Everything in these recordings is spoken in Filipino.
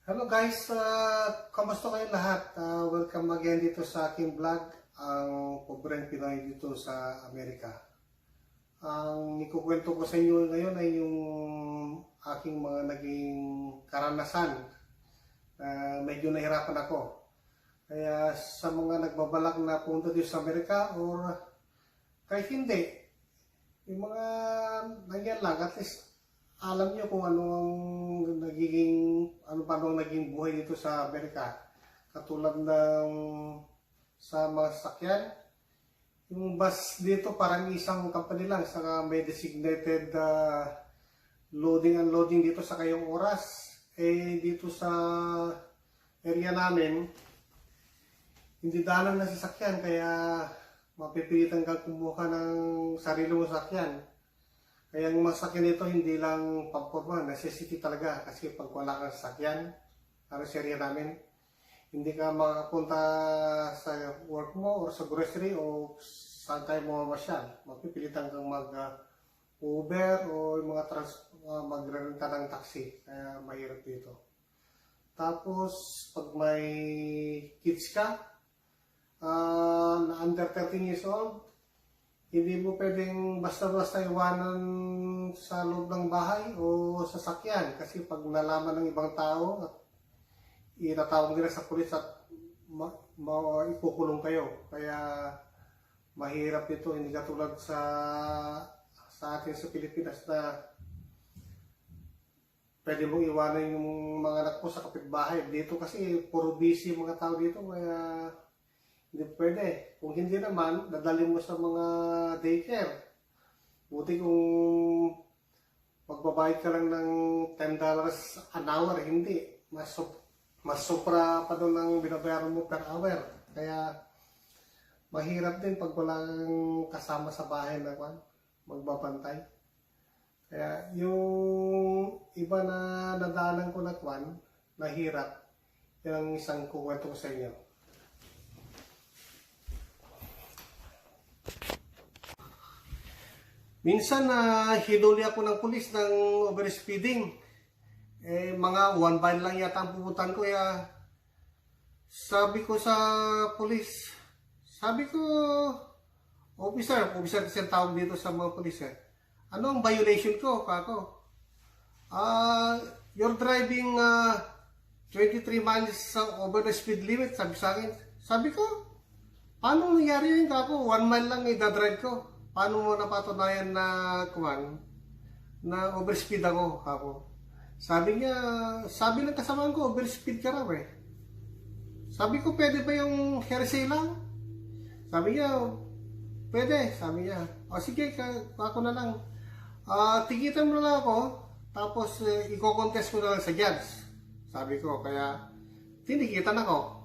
Hello guys, kamusta kayo lahat? Welcome again dito sa aking vlog, ang pobreng Pinoy dito sa Amerika. Ang ikukwento ko sa inyo ngayon ay yung aking mga naging karanasan. Medyo nahirapan ako. Kaya sa mga nagbabalak na punta dito sa Amerika or kahit hindi, yung mga nandiyan lang, at least alam niyo kung ano pa ang naging buhay dito sa Amerika. Katulad ng sa mga sasakyan, yung bus dito parang isang company lang, saka may designated loading and unloading dito sa kayong oras. Dito sa area namin, hindi daanan ng sasakyan, kaya mapipilitan kang kumuha ng sarili mong sasakyan. Kaya ang masakyan nito hindi lang pamporma, necessity talaga. Kasi pag wala kang sasakyan, para sa area namin, hindi ka makapunta sa work mo or sa grocery o saan tayo mamamasyal. Mapipilitan kang mag-Uber o mga magrenta ng taxi. Kaya mahirap dito. Tapos, pag may kids ka, na under 13 years old, hindi mo pwedeng basta-basta iwanan sa loob ng bahay o sasakyan. Kasi pag nalaman ng ibang tao at itatawag nila sa pulis at ipukulong kayo. Kaya mahirap ito, hindi katulad sa atin sa Pilipinas na pwede mong iwanan yung mga anak mo sa kapitbahay. Dito kasi puro busy mga tao dito, kaya hindi pwede. Kung hindi naman, dadalhin mo sa mga daycare. Buti kung magbabayad ka lang ng $10 an hour, hindi. Mas sobra pa doon ang binabayaran mo per hour. Kaya mahirap din pag walang kasama sa bahay na magbabantay. Kaya yung iba na nadaanan ko na nahirap. Yan ang isang kukwento ko sa inyo. Minsan hinuli ako ng pulis ng overspeeding. Mga 1 mile lang yata ang pupuntahan ko. Kaya sabi ko sa pulis, officer kasi ang tawag dito sa mga pulis ano ang violation ko, kako? You're driving 23 miles over the speed limit, sabi sa akin. Sabi ko, paano nangyari yun, kako? 1 mile lang idadrive ko. Paano mo napatunayan na overspeed ako, kako? Sabi ng kasamaan ko, overspeed ka raw eh. Sabi ko, pwede ba yung hearsay lang? Sabi niya, pwede. Sabi niya, o sige, ako na lang. Tikitan mo na lang ako, tapos i-contest ko na lang sa judge. Sabi ko, kaya tinikitan ako.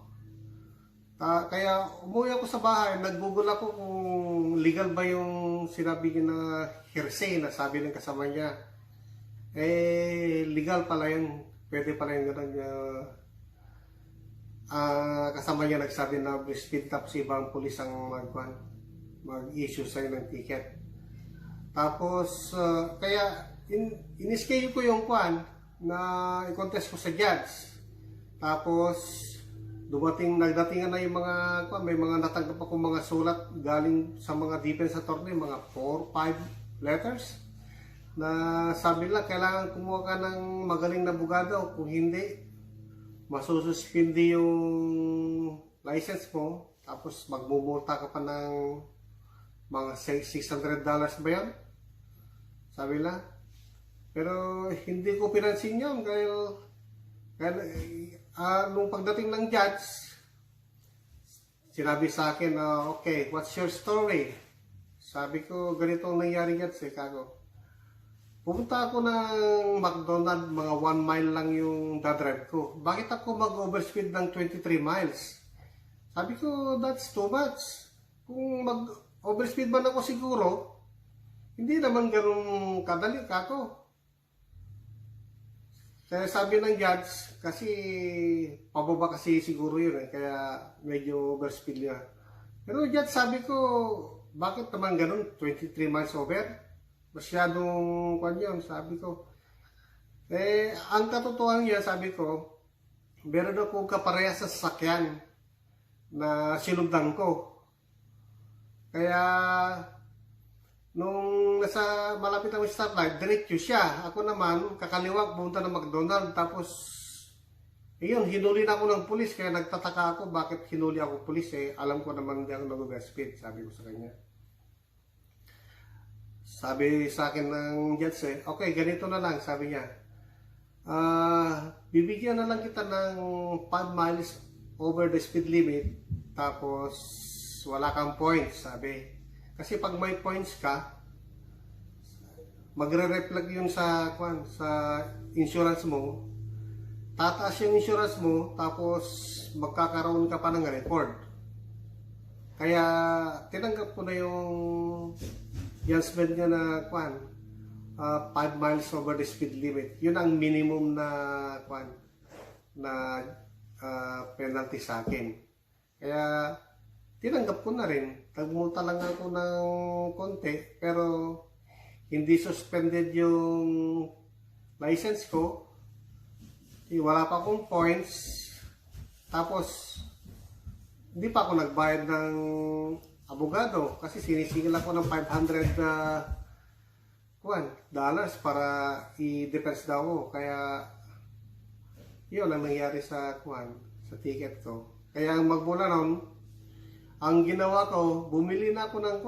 Kaya umuwi ako sa bahay, naggoogle ako kung legal ba yung sinabi niya na hearsay na sabi ng kasama niya. Legal pala yun. Pwede pala yung kasama niya nagsabi na speed, tapos ibang pulis ang mag-issue sa'yo ng ticket. Tapos, kaya in-schedule ko yung na i-contest ko sa judge. Tapos, nagdatingan na yung may mga natanggap ako mga sulat galing sa mga defense attorney, mga 4-5 letters na sabi nila kailangan kumuha ka ng magaling na abogado, kung hindi masususpindi yung license mo, tapos magmumulta ka pa ng mga $600 ba yan? Sabi nila. Pero hindi ko pinansin yun nung pagdating ng judge, sinabi sa akin na, okay, what's your story? Sabi ko, ganito ang nangyari dyan sa Chicago. Pumunta ako ng McDonald's, mga 1 mile lang yung dadrive ko. Bakit ako mag-overspeed ng 23 miles? Sabi ko, that's too much. Kung mag-overspeed man ako siguro, hindi naman ganun kadali kako. Kaya sabi ng judge, kasi pababa kasi siguro yun kaya medyo overspeed niya. Pero judge, sabi ko, bakit naman ganun, 23 miles over? Masyadong yun, sabi ko. Ang katotohanan niya, sabi ko, meron akong kaparehas sa sasakyan na sinundan ko. Kaya, nung nasa malapit ang stoplight, diretso siya. Ako naman, kakaliwag, punta ng McDonald's. Tapos, ayun, hinuli na ako ng pulis. Kaya nagtataka ako, bakit hinuli ako pulis eh. Alam ko naman hindi ako nag-speed, sabi ko sa kanya. Sabi sa akin ng judge eh, okay, ganito na lang, sabi niya. Bibigyan na lang kita ng 5 miles over the speed limit. Tapos, wala kang points, sabi. Kasi pag may points ka, magre-reflect yun sa insurance mo. Tataas yung insurance mo, tapos magkakaroon ka pa ng record. Kaya, tinanggap ko na yung judgment niya na 5 miles over the speed limit. Yun ang minimum na penalty sa akin. Kaya tinanggap ko na rin. Tagmulta lang ako ng konti, pero hindi suspended yung license ko. Wala pa akong points. Tapos hindi pa ako nagbayad ng abogado kasi sinisingil ako ng $500 dollars para i-defense daw ako. Kaya yun ang nangyari sa ticket ko. Kaya magmula nun, ang ginawa ko, bumili na ako ng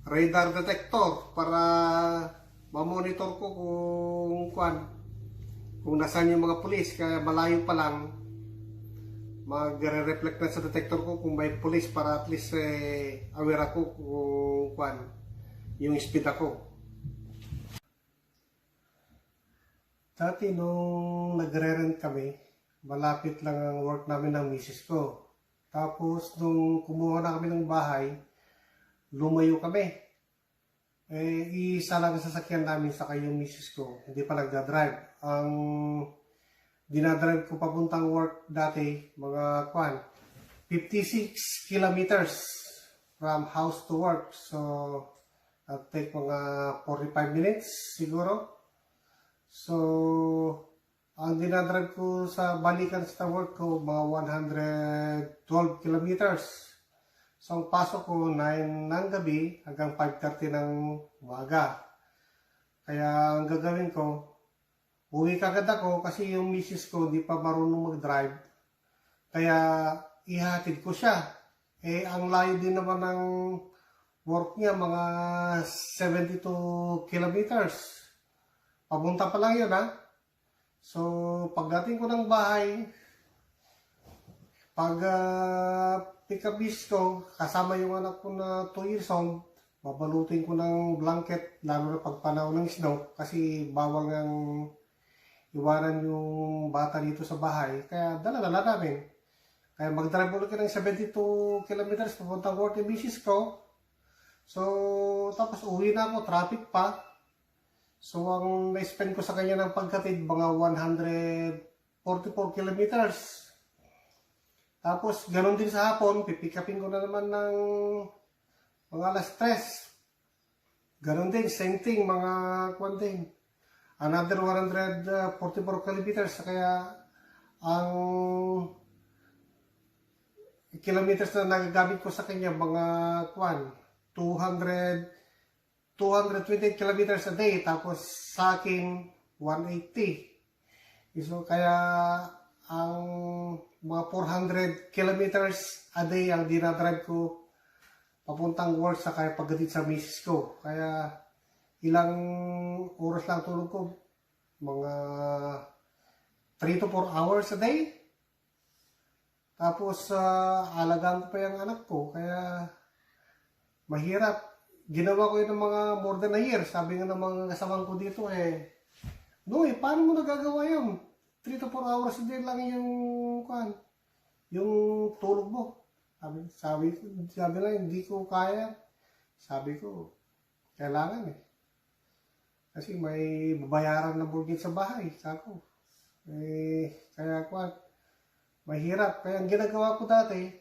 radar detector para ma-monitor ko kung nasaan yung mga pulis. Kaya malayo pa lang, magre-reflect na sa detector ko kung may pulis para at least aware ako kung yung speed ako. Dati nung nagre-rent kami, malapit lang ang work namin ng misis ko. Tapos nung kumuha na kami ng bahay, lumayo kami. Isa lang ang sasakyan namin sa yung misis ko. Hindi pa nagdadrive. Ang dinadrive ko papuntang work dati, mga 56 kilometers from house to work. So, I'll take mga 45 minutes siguro. So, ang dinadrive ko sa balikan sa work ko, mga 112 kilometers. So, ang pasok ko 9 ng gabi hanggang 5:30 ng umaga. Kaya ang gagawin ko, uwi kagad ako kasi yung misis ko di pa marunong mag-drive. Kaya ihatid ko siya. Ang layo din naman ng work niya, mga 72 kilometers. Papunta pa lang yun ha. So, pagdating ko ng bahay, pag pick up ko, kasama yung anak ko na 2 years old, babalutin ko ng blanket, lalo na pag panahon ng snow, kasi bawal ng iwanan yung bata dito sa bahay. Kaya dala-dala namin. Kaya mag-drive ulit ka ng 72 kilometers papuntang work yung misis ko. So, tapos uwi na ako, traffic pa. So, ang na-spend ko sa kanya ng pagkatid, mga 144 kilometers. Tapos, ganun din sa hapon, pipikapin ko na naman ng mga alas 3. Ganun din, same thing, mga kwanting. Another 144 kilometers. Kaya, ang kilometers na nagagamit ko sa kanya, mga 220 kilometers a day. Tapos, sa akin, 180. So, kaya, ang mga 400 kilometers a day ang dinadrive ko papuntang work sa kaya pagdating sa misis ko. Kaya ilang oras lang tulog ko? Mga 3 to 4 hours a day. Tapos alagaan ko pa yung anak ko. Kaya mahirap. Ginawa ko yun ng mga more than a year. Sabi nga ng mga kasamahan ko dito Noy, paano mo nagagawa yun? 3 to 4 hours a day lang yung tulog mo. Sabi lang, hindi ko kaya. Sabi ko, kailangan Kasi may babayaran na mortgage sa bahay. Sako. Kaya mahirap. Kaya ang ginagawa ko dati,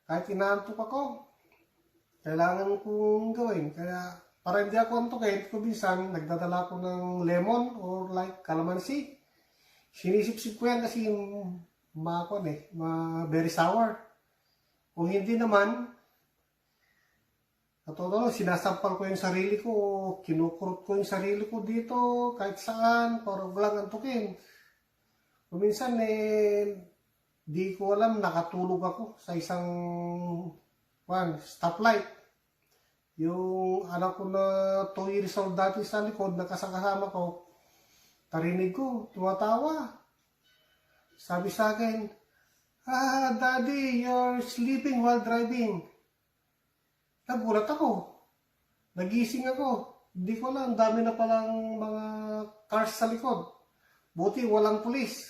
kahit inaantok ako, kailangan kong gawin. Kaya para hindi ako antukin, kung minsan, nagdadala ko ng lemon or like calamansi. Sinisip-sip ko yan kasi very sour. Kung hindi naman, katulad sinasampal ko yung sarili ko, kinukurot ko yung sarili ko dito, kahit saan, para walang antukin. Minsan di ko alam, nakatulog ako sa isang stoplight. Yung anak ko na 2 years old dati sa likod, nakasakasama ko, tarinig ko, tumatawa. Sabi sa akin, Daddy, you're sleeping while driving. Nagulat ako. Nagising ako. Hindi ko alam, dami na palang mga cars sa likod. Buti walang pulis.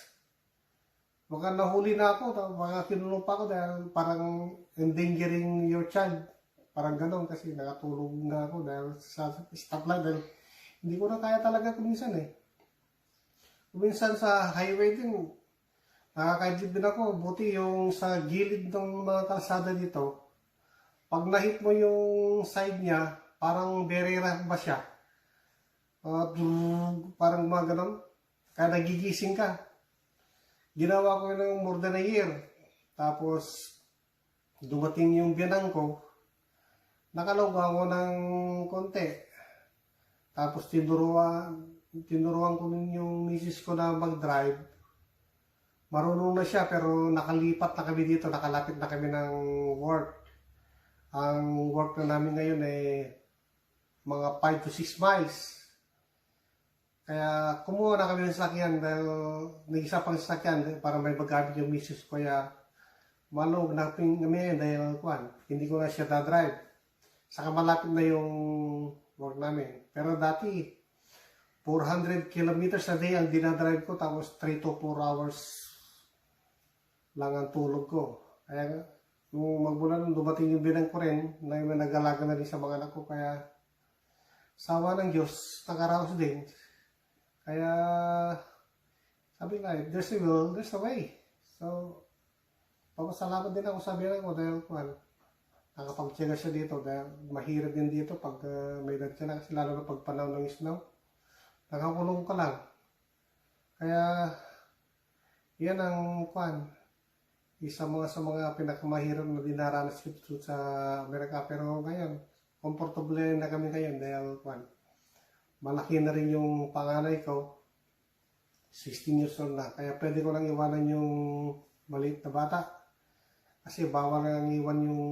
Baka nahuli na ako, baka kinulong pa ako dahil parang endangering your child. Parang ganon kasi nakatulog na ako dahil sa stoplight. Dahil hindi ko na kaya talaga kuminsan Kuminsan sa highway din, nakakaidlip din ako. Buti yung sa gilid ng mga kalsada dito, pag nahit mo yung side niya, parang berera ba siya? Parang mga ganon. Kaya nagigising ka. Ginawa ko yun ng more than a year. Tapos, dumating yung biyanang ko, nakalog ako ng konti. Tapos, tinuruan ko yung misis ko na mag-drive. Marunong na siya, pero nakalipat na kami dito, nakalapit na kami ng work. Ang work na namin ngayon mga 5 to 6 miles. Kaya kumuha na kami ng sasakyan dahil nag-isa pang sasakyan para may bagamit yung misis ko. Kaya malog na kami dahil hindi ko na siya da-drive. Saka malapit na yung work namin. Pero dati, 400 kilometers a day ang dinadrive ko, tapos 3 to 4 hours lang ang tulog ko. Kaya nung magbulan, dumating yung binang ko rin, na yung nag-alaga na rin sa mga anak ko. Kaya sawa ng Diyos, nakaraos din. Kaya sabi nga, there's a will, there's a way. So, papasalamat din ako sa binang ko dahil nakapag-tsaga siya dito. Dahil mahirap din dito pag may dadya na, kasi lalo na pag panahon ng snow. Nakakulong ka lang. Kaya, yan ang isa sa mga pinakamahirap na dinaranas dito sa Amerika. Pero ngayon, comfortable na kami ngayon dahil malaki na rin yung panganay ko. 16 years old na. Kaya pwede ko lang iwanan yung maliit na bata. Kasi bawal lang iwan yung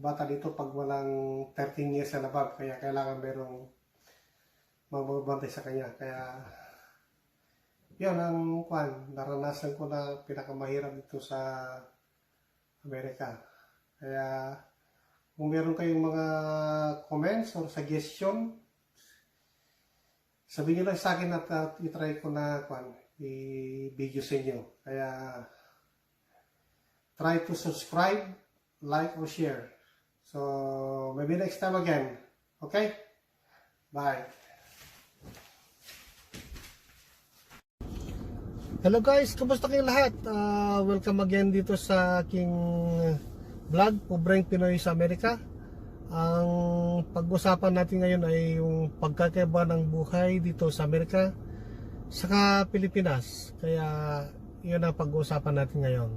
bata dito pag walang 13 years and above. Kaya kailangan merong magbabantay sa kanya. Kaya yan ang naranasan ko na pinakamahirap dito sa Amerika. Kaya kung meron kayong mga comments or suggestion, sabihin nyo lang sa akin at itry ko na i-video sa inyo. Kaya try to subscribe, like, or share. So maybe next time again. Okay? Bye. Hello guys, kumusta kayong lahat? Welcome again dito sa aking vlog, Pobreng Pinoy sa Amerika. Ang pag-usapan natin ngayon ay yung pagkakaiba ng buhay dito sa Amerika saka Pilipinas. Kaya yun ang pag-usapan natin ngayon.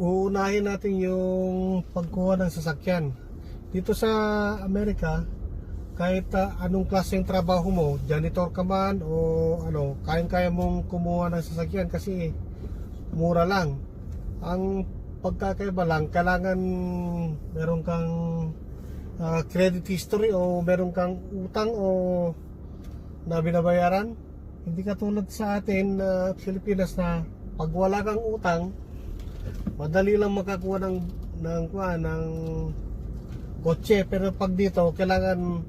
Uunahin natin yung pagkuha ng sasakyan. Dito sa Amerika, kahit anong klaseng trabaho mo, janitor ka man o kayang-kaya mong kumuha ng sasakyan kasi mura lang. Ang pagkakaiba lang, kailangan meron kang credit history o meron kang utang o na binabayaran. Hindi katulad sa atin Pilipinas na pag wala kang utang, madali lang makakuha ng kotse. Pero pag dito, kailangan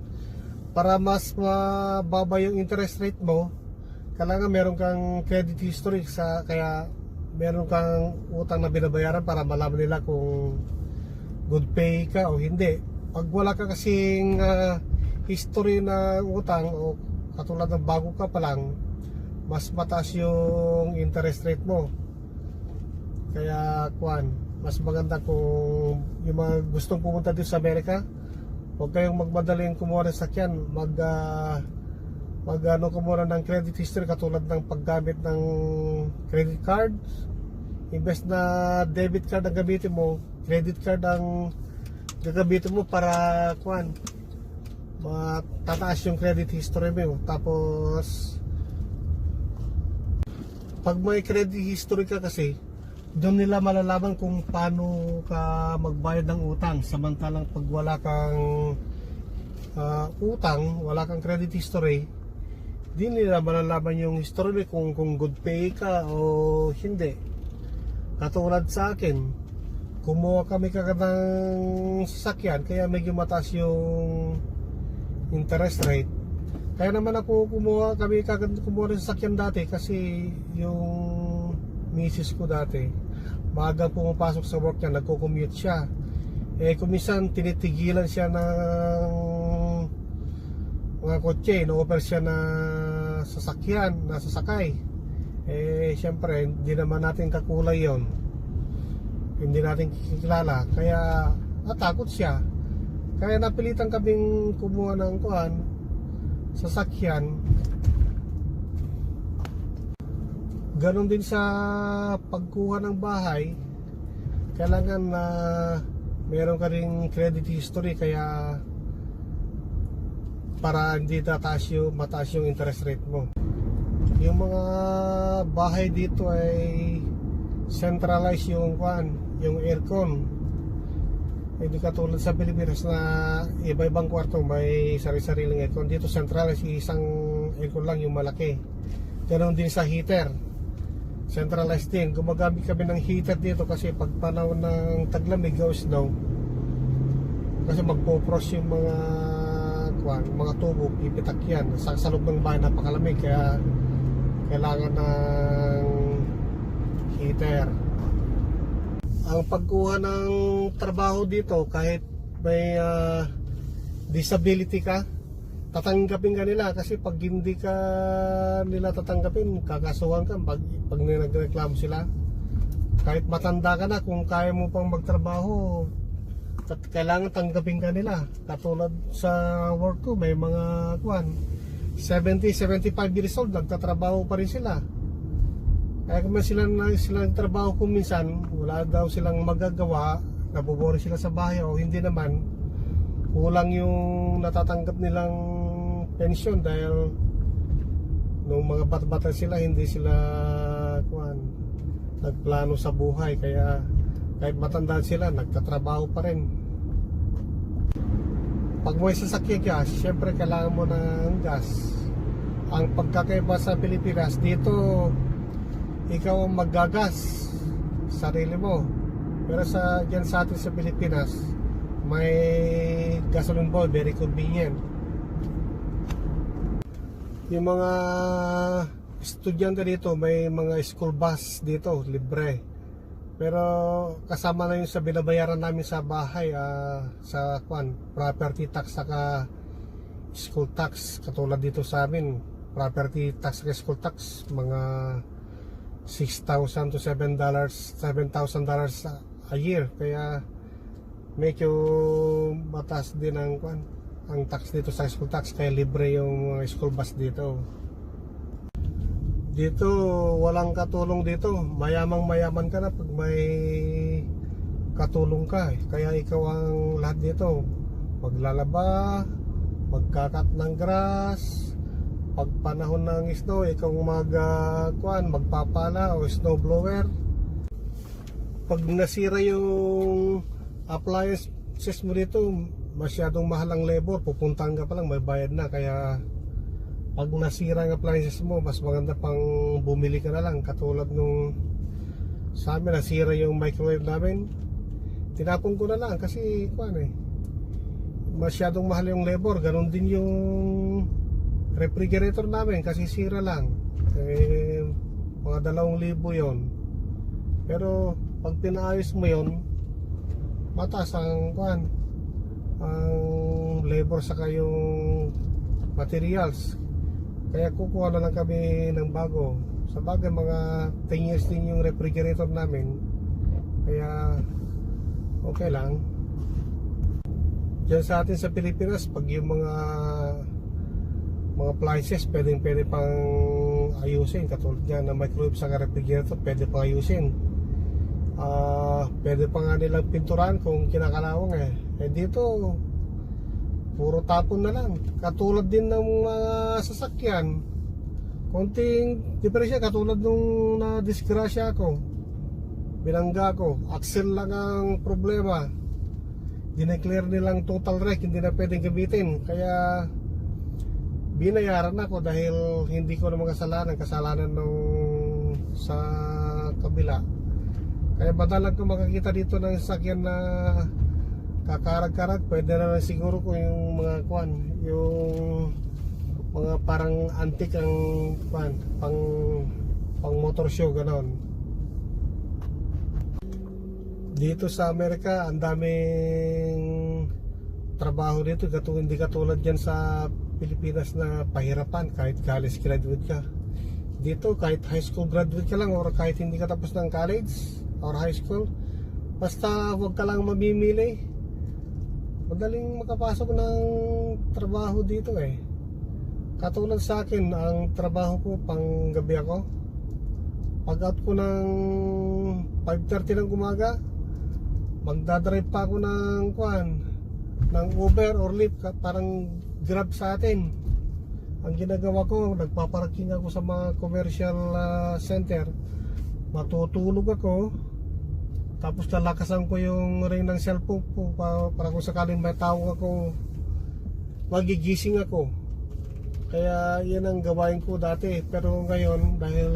para mas mababa yung interest rate mo, kailangan meron kang credit history kaya meron kang utang na binabayaran para malaman nila kung good pay ka o hindi. Pag wala ka kasing history na utang o katulad ng bago ka pa lang, mas mataas yung interest rate mo. Kaya mas maganda kung yung mga gustong pumunta dito sa Amerika, Huwag kayong magmadaling kumuha ng sakyan. Mag-ano ka muna ng credit history, katulad ng paggamit ng credit card. Imbes na debit card ang gamitin mo, credit card ang gagamitin mo para matataas yung credit history mo. Tapos pag may credit history ka kasi, doon nila malalaman kung paano ka magbayad ng utang. Samantalang pag wala kang utang, wala kang credit history, di nila malalaman yung history kung good pay ka o hindi. Katulad sa akin, kumuha kami kagad ng sasakyan, kaya medyo mataas yung interest rate. Kaya naman kami kagad kumuha ng sasakyan dati kasi yung misis ko dati, maaga pumapasok sa work niya, nagko-commute siya. Kuminsan tinitigilan siya ng mga kotse, no-offer siya na sasakyan, na sasakay. Siyempre, hindi naman natin kakulay yon, hindi natin kikilala, kaya natakot siya. Kaya napilitan kaming kumuha ng sasakyan. Ganon din sa pagkuha ng bahay, kailangan na meron ka ring credit history, kaya para hindi mataas yung interest rate mo. Yung mga bahay dito ay centralized yung aircon. Hindi katulad sa Pilipinas na iba-ibang kwarto may sari-sariling aircon. Dito centralized, isang aircon lang yung malaki. Ganon din sa heater, centralized din. Gumagamit kami ng heater dito kasi pag panahon ng taglamig o snow, kasi magpo-frost yung mga tubo, pipitak yan. Sa loob ng bahay napakalamig, kaya kailangan ng heater. Ang pagkuha ng trabaho dito, kahit may disability ka, tatanggapin ka nila. Kasi pag hindi ka nila tatanggapin, kakasuhan ka pag nagreklamo sila. Kahit matanda ka na, kung kaya mo pang magtrabaho, kailangan tanggapin ka nila. Katulad sa work ko, may mga 70-75 years old, nagtatrabaho pa rin sila. Kaya kung sila nagtrabaho kung minsan, wala daw silang magagawa, nabubori sila sa bahay o hindi naman, kulang yung natatanggap nilang pensyon dahil nung mga bata-bata sila, hindi sila nagplano sa buhay, kaya kahit matandaan sila, nagtatrabaho pa rin. Pag may sasakyan ka, syempre kailangan mo ng gas. Ang pagkakaiba sa Pilipinas, dito ikaw ang maggagas, sarili mo. Pero dyan sa atin sa Pilipinas, may gasoline boy, very convenient. Yung mga estudyante dito, may mga school bus dito, libre. Pero kasama na yun sa binabayaran namin sa bahay, sa property tax saka school tax. Katulad dito sa amin, property tax saka school tax, mga $6,000 to $7,000 a year. Kaya medyo mataas din ang tax dito sa school tax, kaya libre yung school bus dito. Dito walang katulong dito, mayamang-mayaman ka na pag may katulong ka. Kaya ikaw ang lahat dito, maglalaba, magkakat ng grass. Pag panahon ng snow, ikaw magpapala o snow blower. Pag nasira yung appliances mo dito, masyadong mahal ang labor, pupuntahan ka pa lang, may bayad na. Kaya pag nasira ang appliances mo, mas maganda pang bumili ka na lang. Katulad nung sa amin, nasira yung microwave namin, tinapon ko na lang kasi masyadong mahal yung labor. Ganon din yung refrigerator namin kasi sira lang, mga 2,000 yon. Pero pag pinaayos mo yon, mataas ang labor saka yung materials. Kaya kukuha na lang kami ng bago. Sa bagay, mga 10 years din yung refrigerator namin, kaya okay lang. Diyan sa atin sa Pilipinas, pag yung mga appliances pwede pang ayusin, katulad yan na microwave sa refrigerator, pwede pang ayusin. Pwede pa nga nilang pinturan kung kinakalawang dito puro tapon na lang, katulad din ng mga sasakyan. Konting diferensya, katulad nung na-disgrasya ako, binangga ko, axle lang ang problema, dineclare nilang total wreck, hindi na pwedeng gamitin, kaya binayaran ako dahil hindi ko naman kasalanan nung sa kabila. Kaya madalang ko makakita dito ng sasakyan na kakarag-karag, pwede na lang siguro kung yung mga yung mga parang antique ang pang motor show, ganon. Dito sa Amerika ang daming trabaho dito, hindi katulad dyan sa Pilipinas na pahirapan kahit college graduate ka. Dito kahit high school graduate ka lang or kahit hindi ka tapos ng college or high school, basta wag ka lang mamimili, madaling makapasok ng trabaho dito Katulad sa akin, ang trabaho ko pang gabi ako. Pag out ko ng 5:30 ng umaga, magdadrive pa ako ng Uber or Lyft, parang Grab sa atin. Ang ginagawa ko, nagpaparaking ako sa mga commercial center, matutulog ako, tapos lalakasan ko yung ring ng cellphone ko para kung sakaling may tawag ako, magigising ako. Kaya yan ang gawain ko dati, pero ngayon dahil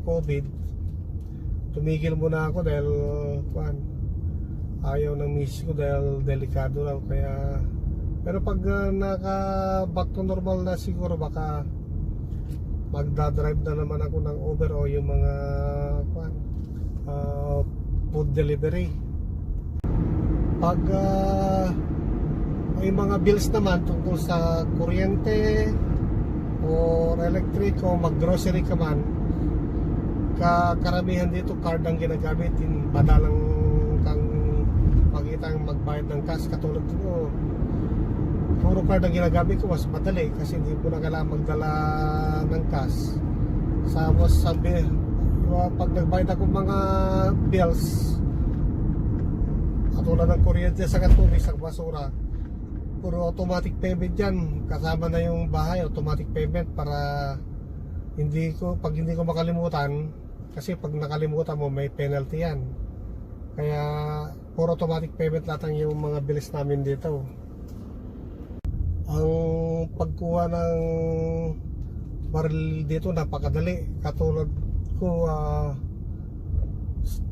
COVID, tumigil muna ako dahil ayaw ng misis ko dahil delikado lang. Kaya pero pag naka back to normal na siguro, baka magdadrive na naman ako ng Uber o yung mga food delivery. Pag may mga bills naman tungkol sa kuryente o electric o mag-grocery ka man, karamihan dito card ang ginagamit, madalang kang makitang magbayad ng cash. Katulad ko, puro card ang ginagamit ko, mas madali kasi hindi mo na kailangan magdala ng cash. Pag nagbayad ako mga bills, katulad ng kuryente sa tubig, sa basura, puro automatic payment dyan, kasama na yung bahay, automatic payment, para pag hindi ko makalimutan, kasi pag nakalimutan mo may penalty yan. Kaya puro automatic payment lahat yung mga bills namin dito. Ang pagkuha ng baril dito napakadali, katulad ko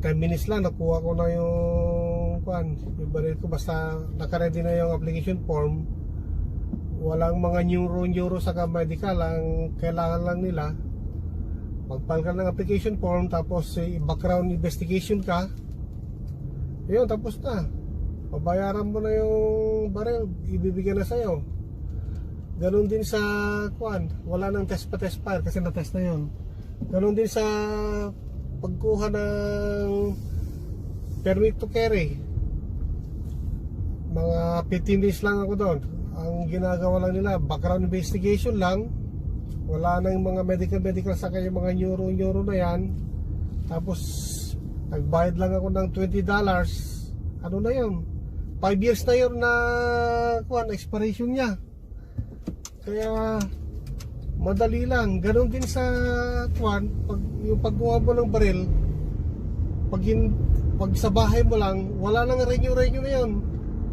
10 minutes lang nakuha ko na yung baril ko, basta nakaready na yung application form. Walang mga neuro sa medical, ang kailangan lang nila magpal ka ng application form, tapos background investigation ka, yun, tapos na, babayaran mo na yung baril, ibibigyan na sa'yo. Ganon din sa wala nang test file kasi na-test na yun. Ganon din sa pagkuha ng permit to carry, mga 15 days lang ako doon. Ang ginagawa lang nila, background investigation lang, wala na yung mga medical sa kanya, mga neuro na yan. Tapos nagbayad lang ako ng $20. Ano na yun, 5 years na yun na expiration nya. Kaya madali lang. Ganon din sa yung pagkuha mo ng baril, pag sa bahay mo lang, wala nang renew na yun.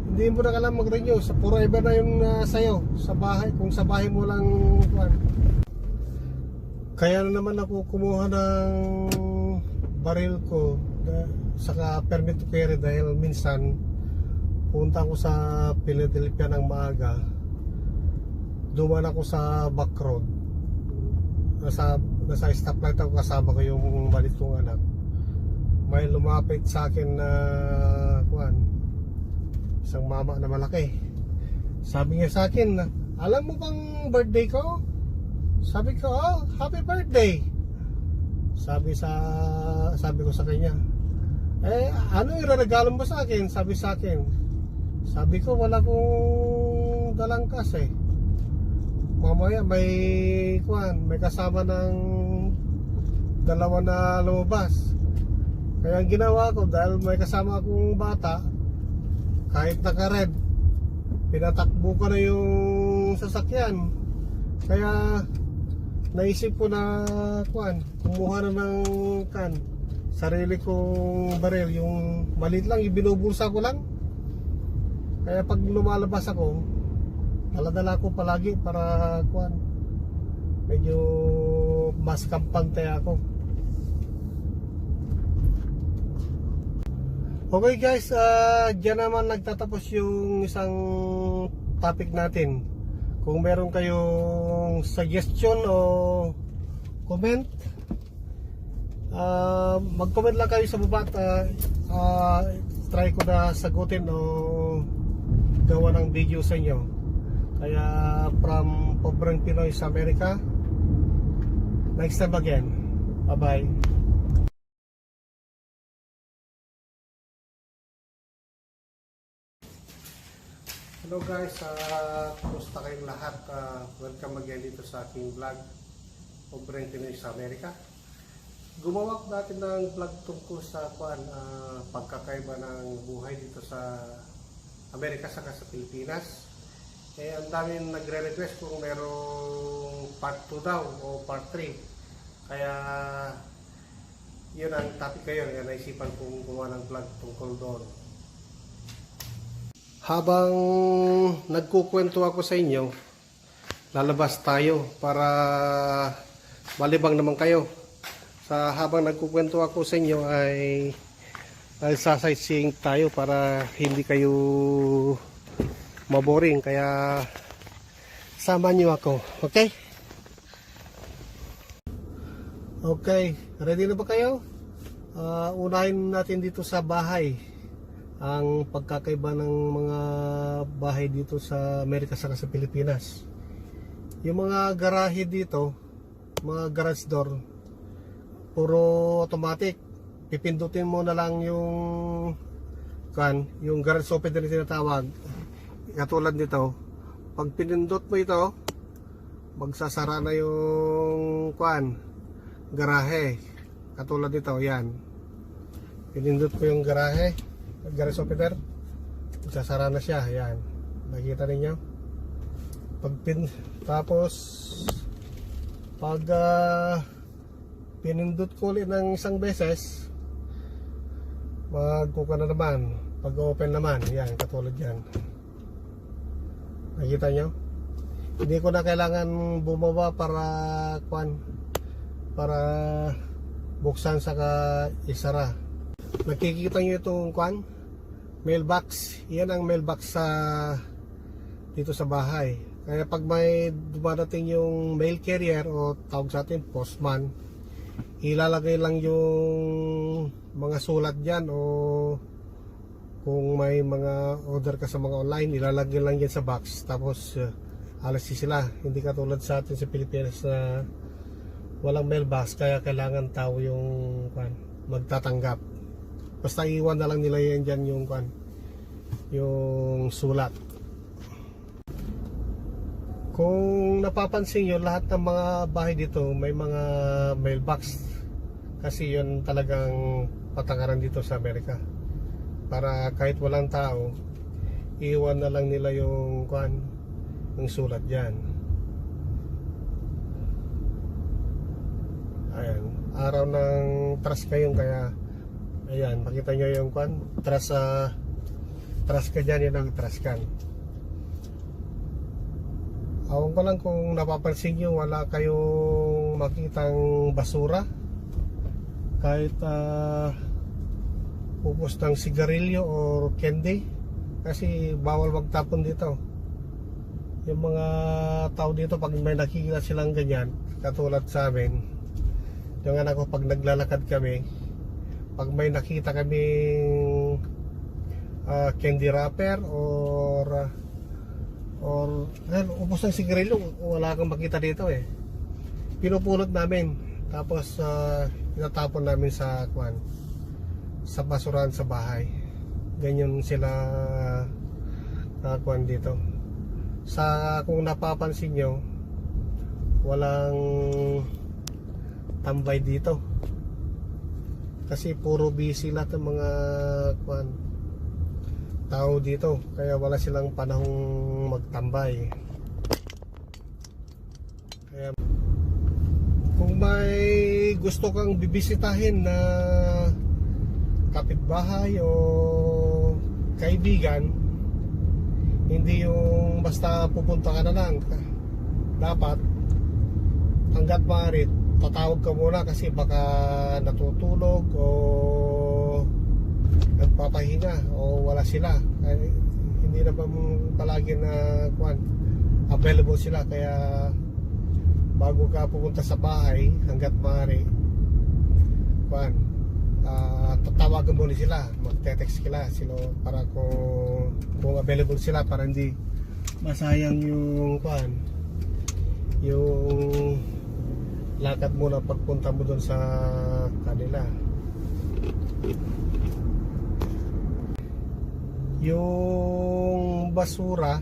Hindi mo na kailangan mag-renew, sa forever na yung sa'yo sa bahay, kung sa bahay mo lang Kaya na naman ako kumuha ng baril ko saka permit to carry, dahil minsan punta ko sa Philadelphia ng maaga, duman ako sa back road, nasa stoplight ako, kasama ko yung malit kong anak. May lumapit sa akin na isang mama na malaki. Sabi niya sa akin, alam mo bang birthday ko? Sabi ko, oh, happy birthday. Sabi ko sa kanya, ano yung regalo mo sa akin? Sabi sa akin, Sabi ko wala kong dalang kas eh. Mamaya may kasama ng dalawa na lumabas. Kaya ang ginawa ko, dahil may kasama akong bata, kahit naka-red, pinatakbo ko na yung sasakyan. Kaya naisip ko na kumuha na ng sarili kong baril. Yung maliit lang, ibinubulsa ko lang. Kaya pag lumalabas ako, dala-dala ko palagi para medyo mas kampante ako. Okay guys, dyan naman nagtatapos yung isang topic natin. Kung meron kayong suggestion o comment, mag-comment lang kayo sa baba at try ko na sagutin o gawa ng video sa inyo. Kaya from Pobreng Pinoy sa Amerika, next time again, bye bye. Hello guys, kumusta kayong lahat? Welcome again dito sa aking vlog, Pobreng Pinoy sa Amerika. Gumawa natin ng vlog tungkol sa pagkakaiba ng buhay dito sa Amerika saka sa Pilipinas. Ang daming nagre-request kung merong part 2 daw o part 3. Kaya yun ang topic ngayon, kaya naisipan kong gumawa ng vlog tungkol doon. Habang nagkukwento ako sa inyo, lalabas tayo para malibang naman kayo. Habang nagkukwento ako sa inyo ay sightseeing tayo para hindi kayo maboring. Kaya sama nyo ako, okay? Okay, ready na ba kayo? Unahin natin dito sa bahay ang pagkakaiba ng mga bahay dito sa Amerika saka sa Pilipinas. Yung mga garahe dito, mga garage door, puro automatic. Pipindutin mo na lang yung garage opener na tinatawag. Katulad nito, pag pinindot mo ito, magsasara na yung garahe. Katulad nito, yan. Pinindot ko yung garage opener, magsasara na siya. Yan, nakita ninyo. Tapos pag pinindot ko ulit ng isang beses, magkuka na naman. Pag open naman, yan, katulad yan. Nakita nyo? Hindi ko na kailangan bumaba para buksan saka isara. Nakikita nyo itong mailbox. Yan ang mailbox dito sa bahay. Kaya pag may dumadating yung mail carrier o tawag sa atin postman, ilalagay lang yung mga sulat dyan, o kung may mga order ka sa mga online, ilalagay lang yan sa box. Tapos alas sila. Hindi katulad sa atin sa Pilipinas na walang mailbox, kaya kailangan tao yung magtatanggap. Basta iwan na lang nila yan dyan yung sulat. Kung napapansin nyo, lahat ng mga bahay dito may mga mailbox. Kasi yun talagang patakaran dito sa Amerika. Para kahit walang tao, iwan na lang nila yung sulat dyan. Ayan, araw ng trust ngayon, kaya ayan, makita nyo yung trust ka dyan, yan ang trust can. Awan ko lang kung napapansin nyo, wala kayong makitang basura. Kahit upos ng sigarilyo or candy, kasi bawal magtapon dito. Yung mga tao dito, pag may nakikita silang ganyan, katulad sa amin, yung anak ko, pag naglalakad kami, pag may nakita kaming candy wrapper or upos ng sigarilyo, wala kang makita dito eh. Pinupulot namin, tapos tinatapon namin sa basurahan sa bahay. Ganyan sila kakuan dito. Kung napapansin nyo, walang tambay dito kasi puro busy lahat ng mga tao dito, kaya wala silang panahong magtambay. Kaya kung may gusto kang bibisitahin na kapitbahay o kaibigan, hindi yung basta pupunta ka na lang. Dapat hanggat maaari tatawag ka muna kasi baka natutulog o nagpapahinga o wala sila. Hindi naman palagi na available sila, kaya bago ka pupunta sa bahay hanggat maaari tatawagan mo sila, magte-text sila para kung available sila, para hindi masayang yung yung lakad mo na pagpunta mo doon sa kanila. Yung basura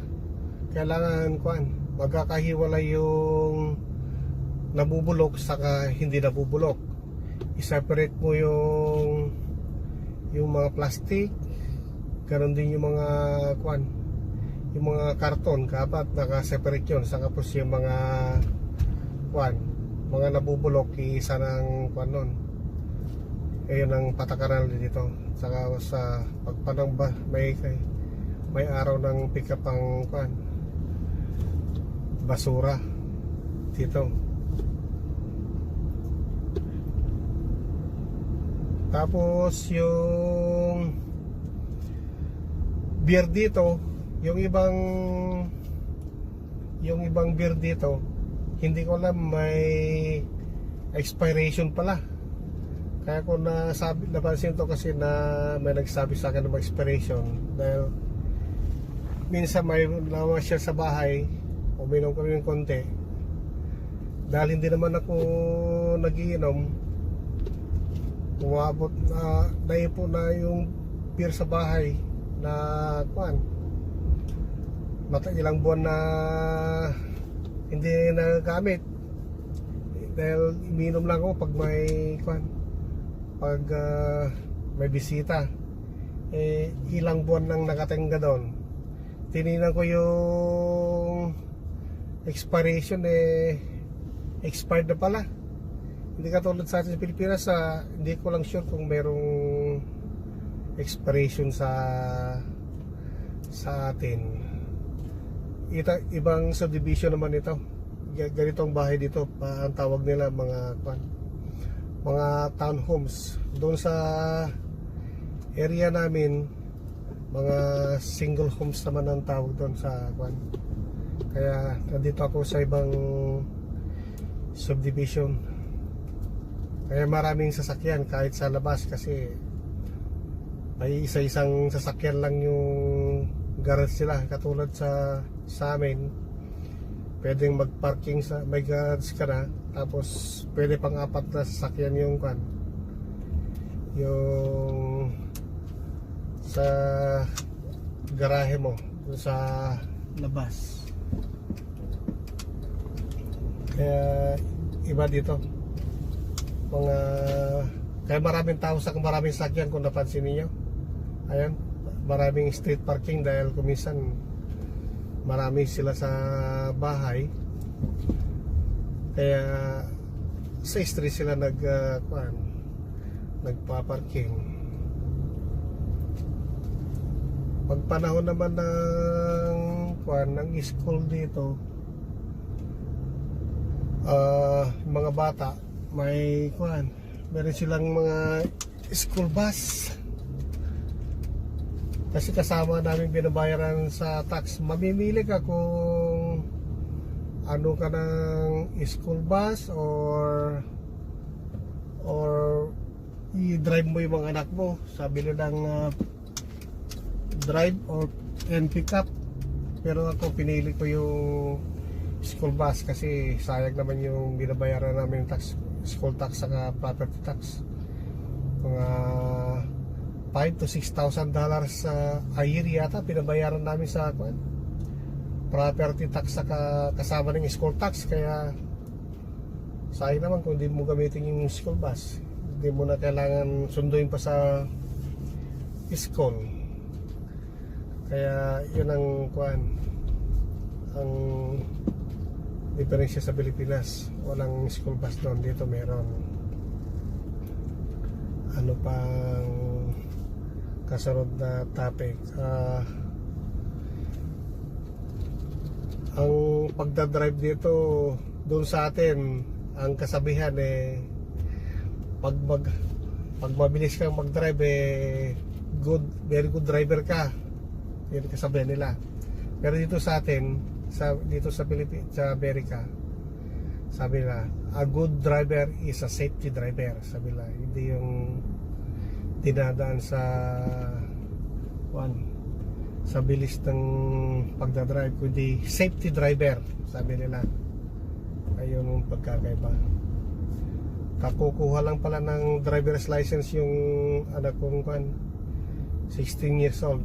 kailangan magkakahiwalay yung nabubulok saka hindi nabubulok. I-separate mo yung mga plastic, ganoon din yung mga yung mga karton, dapat naka-separate yun. Saka po yung mga nabubulok, isa ng nun. Ayun ang patakaran dito. Saka sa pagpanang may araw ng pick up ang basura dito. Tapos yung beer dito, yung ibang beer dito, hindi ko alam may expiration pala. Kaya ko napansin to kasi na may nagsabi sa akin ng expiration, dahil minsan may naman siya sa bahay, uminom kami ng konti, dahil hindi naman ako nagiinom, umabot na naipon na yung beer sa bahay na ilang buwan na hindi nagagamit, dahil iminom lang ako pag may bisita. Ilang buwan nang nakatingga doon. Tinignan ko yung expiration, expired na pala. Hindi katulad sa atin sa Pilipinas, hindi ko lang sure kung merong expiration sa atin. Ibang subdivision naman ito. Ganitong bahay dito, ang tawag nila mga townhomes. Doon sa area namin, mga single homes naman ang tawag doon sa Kaya nandito ako sa ibang subdivision. Kaya maraming sasakyan kahit sa labas, kasi may isa-isang sasakyan lang yung garage sila. Katulad sa amin, pwedeng mag-parking may garage ka na, tapos pwede pang 4 na sasakyan yung sa garahe mo sa labas. Kaya iba dito kaya maraming tao sa maraming sasakyan, kung napansin niyo. Ayan, maraming street parking dahil kuminsan marami sila sa bahay, kaya sa street sila nagpa-parking. Pag panahon naman ng school dito, mga bata, meron silang mga school bus. Kasi kasama namin binabayaran sa tax. Mamimili ka kung ano ka ng school bus or i-drive mo yung mga anak mo. Sabi nila ng drive and pick up. Pero ako pinili ko yung school bus kasi sayang naman yung binabayaran namin tax, school tax saka property tax. Mga $5,000 to $6,000 a year yata pinabayaran namin sa property tax sa kasama ng school tax. Kaya sayang naman kung hindi mo gamitin yung school bus, hindi mo na kailangan sunduin pa sa school. Kaya yun ang ang diferensya sa Pilipinas. Walang school bus doon, dito meron. Ano pang kasunod na topic? Ang pagdadrive dito doon sa atin, ang kasabihan pag mabilis kang magdrive very good driver ka. Yun ang kasabihan nila. Pero dito sa atin, dito sa Pilipinas, sa Amerika, sabi nila, a good driver is a safety driver. Sabi nila, hindi yung dinadaan sa bilis ng pagdadrive, kundi safety driver, sabi nila. Ayun yung pagkakaiba. Kakukuha lang pala ng driver's license yung anak kong 16 years old.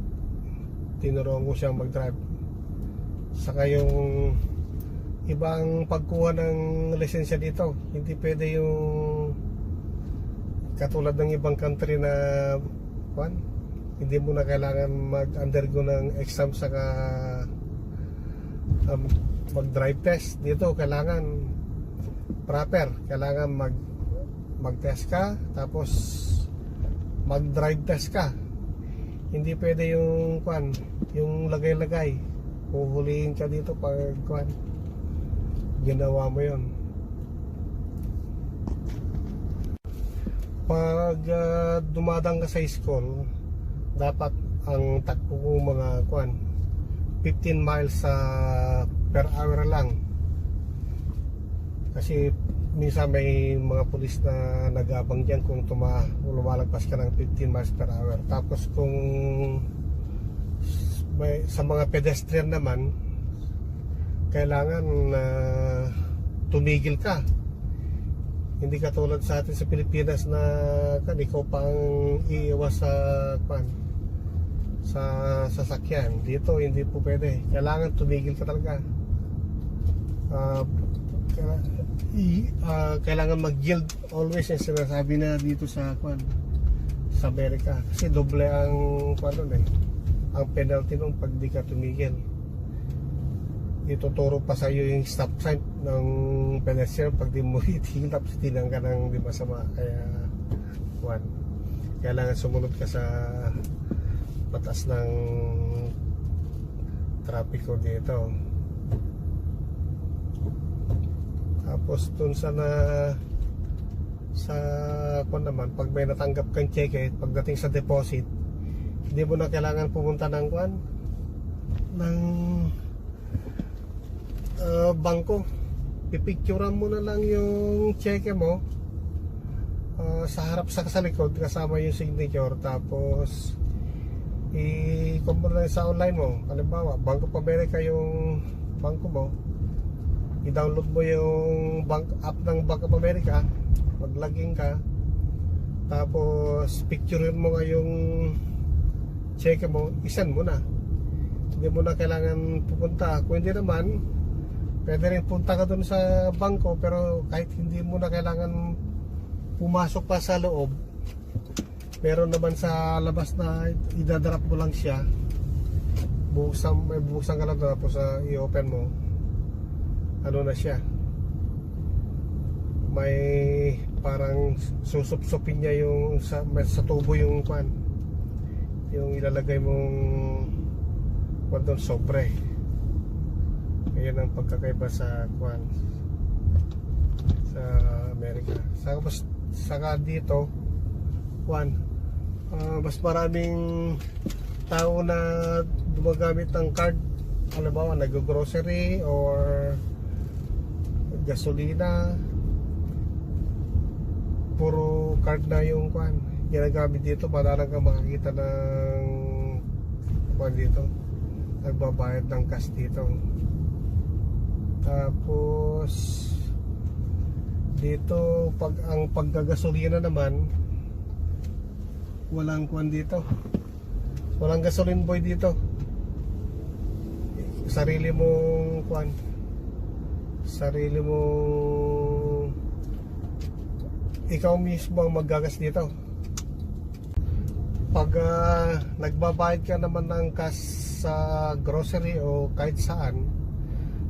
Tinuruan ko siyang mag-drive. Saka yung ibang pagkuha ng lisensya dito, hindi pwede yung katulad ng ibang country na hindi mo na kailangan mag-undergo ng exam saka mag-drive test. Dito kailangan proper, kailangan mag-test ka, tapos mag-drive test ka. Hindi pwede yung yung lagay-lagay. Huhulihin ka dito pag ginawa mo yon. Pag dumadang ka sa school, dapat ang takbo ko mga 15 miles per hour lang. Kasi minsan may mga pulis na nag-abang dyan kung lumalagpas ka ng 15 miles per hour. Tapos kung sa mga pedestrian naman, kailangan tumigil ka. Hindi katulad sa atin sa Pilipinas na ikaw pang iiwas sa sasakyan. Dito hindi po pwede, kailangan tumigil ka talaga. Kailangan mag-yield always, yung sinasabi na dito sa Amerika, kasi doble ang ang penalty nung pag di ka tumigil. Ituturo pa sa iyo yung stop sign ng pedestrian pag di mo itigil, tapos tinang ka ng di masama. Kaya kailangan sumunod ka sa batas ng trapiko dito. Tapos dun sa naman, pag may natanggap kang cheque, pagdating sa deposit, hindi mo na kailangan pumunta ng bangko. Pipicturean mo na lang yung cheque mo sa harap sa likod kasama yung signature, tapos i-compare lang sa online mo. Halimbawa, Bank of America yung bangko mo, i-download mo yung app ng Bank of America, mag-login ka, tapos picturean mo nga yung cheque mo, isend mo na. Hindi mo na kailangan pupunta. Kung hindi naman, pwede rin punta ka dun sa bangko, pero kahit hindi mo na kailangan pumasok pa sa loob, meron naman sa labas na idadrap mo lang siya. Bubuksan ka lang doon, tapos i-open mo, na siya, may parang susup-supin niya yung sa tubo yung yung ilalagay mong doon, sobre. Ayan ang pagkakaiba sa sa Amerika. Saka dito mas maraming tao na gumagamit ng card. Halimbawa, nag-grocery or gasolina, puro card na yung ginagamit dito. Madalang kang makakita ng dito, nagbabayad ng cash dito. Tapos dito, ang paggagasolina naman, walang kuwan dito, walang gasoline boy dito. Sarili mong kuwan, sarili mong ikaw mismo ang maggagas dito. Pag nagbabayad ka naman ng cash sa grocery o kahit saan,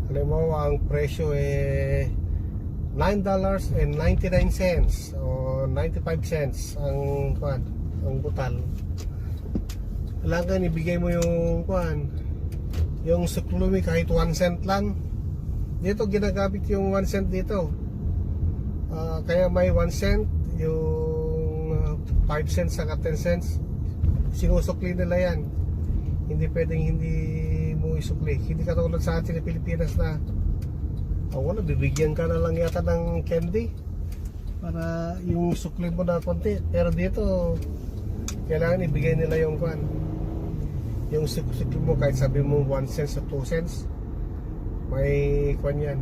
alam mo ang presyo $9.99 o 95 cents ang kuan, ang butal. Kailangan ibigay mo yung kuan, yung suklumi kahit 1 cent lang. Dito ginagamit yung 1 cent dito. Kaya may 1 cent, yung 5 cents saka 10 cents, sinusukli nila yan. Hindi pwedeng hindi mo isukli. Hindi katulad sa atin sa Pilipinas na wala, bibigyan ka na lang yata ng candy para yung sukli mo na konti. Pero dito kailangan ibigay nila yung kwan, yung sukli mo kahit sabi mo 1 cent o 2 cents, may kwan yan,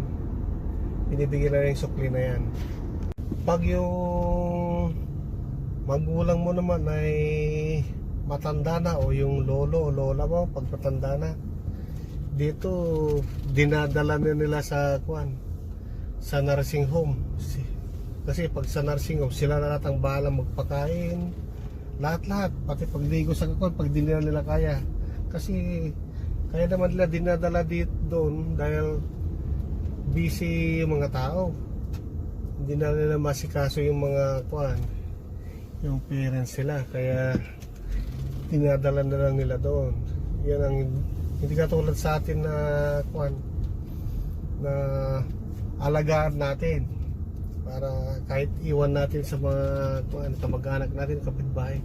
binibigay na yung sukli na yan. Pag yung magulang mo naman ay matanda na, o yung lolo o lola mo pag matanda na, dito dinadala na nila sa kwan, sa nursing home. Kasi pag sa nursing home, sila na lahat ang bahala magpakain, lahat-lahat, pati pagligo sa kakon pag di nila kaya. Kasi kaya naman nila dinadala dito doon dahil busy yung mga tao, hindi na nila masikaso yung mga kwan, yung parents sila, kaya dinadala na lang nila doon. Yan ang hindi katulad sa atin na kwan, na alagaan natin para kahit iwan natin sa mga kwan, kamag-anak natin, kapitbahay.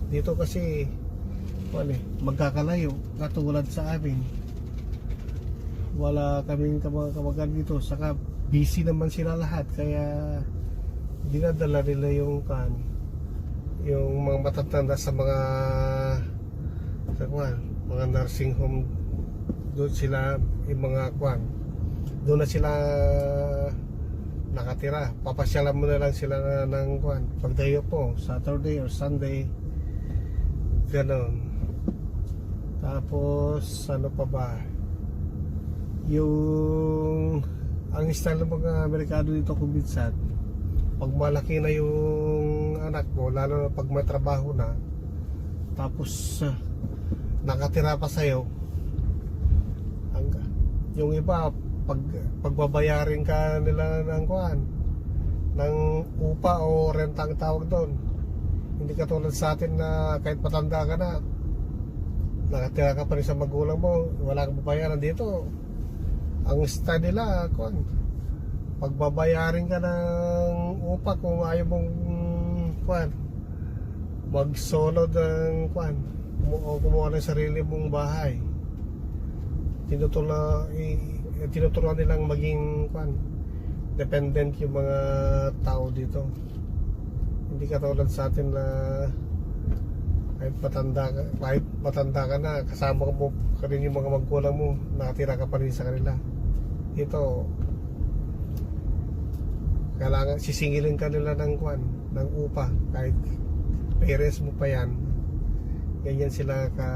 Dito kasi kwan magkakalayo, katulad sa amin wala kaming kamag-anak dito, saka busy naman sila lahat, kaya dinadala nila yung kwan, yung mga matatanda sa mga mga nursing home. Doon sila, yung mga kwan, doon na sila nakatira. Papasyalan mo na lang sila ng kwan pag dayo po, Saturday or Sunday, ganon. Tapos ano pa ba, yung ang style ng mga Amerikano dito kung minsan, pag malaki na yung anak mo, lalo na pag may trabaho na, tapos nakatira pa sa'yo, yung iba pagbabayarin ka nila ng kuan, ng upa o renta ang tawag doon. Hindi katulad sa atin na kahit patanda ka na, nakatira ka pa rin sa magulang mo, wala kang babayaran. Dito ang style nila kuan, pagbabayarin ka ng upa kung ayaw mong kuan, mag-solo ng kuan o kumuha ng sarili mong bahay. Tinuturuan nilang maging kuan, dependent yung mga tao dito. Hindi katulad sa atin na kahit matanda ka na, kasama mo ka rin yung mga magulang mo, nakatira ka pa rin sa kanila. Ito kailangan sisingilin ka nila ng kuan, ng upa, kahit parents mo pa yan. Ganyan sila ka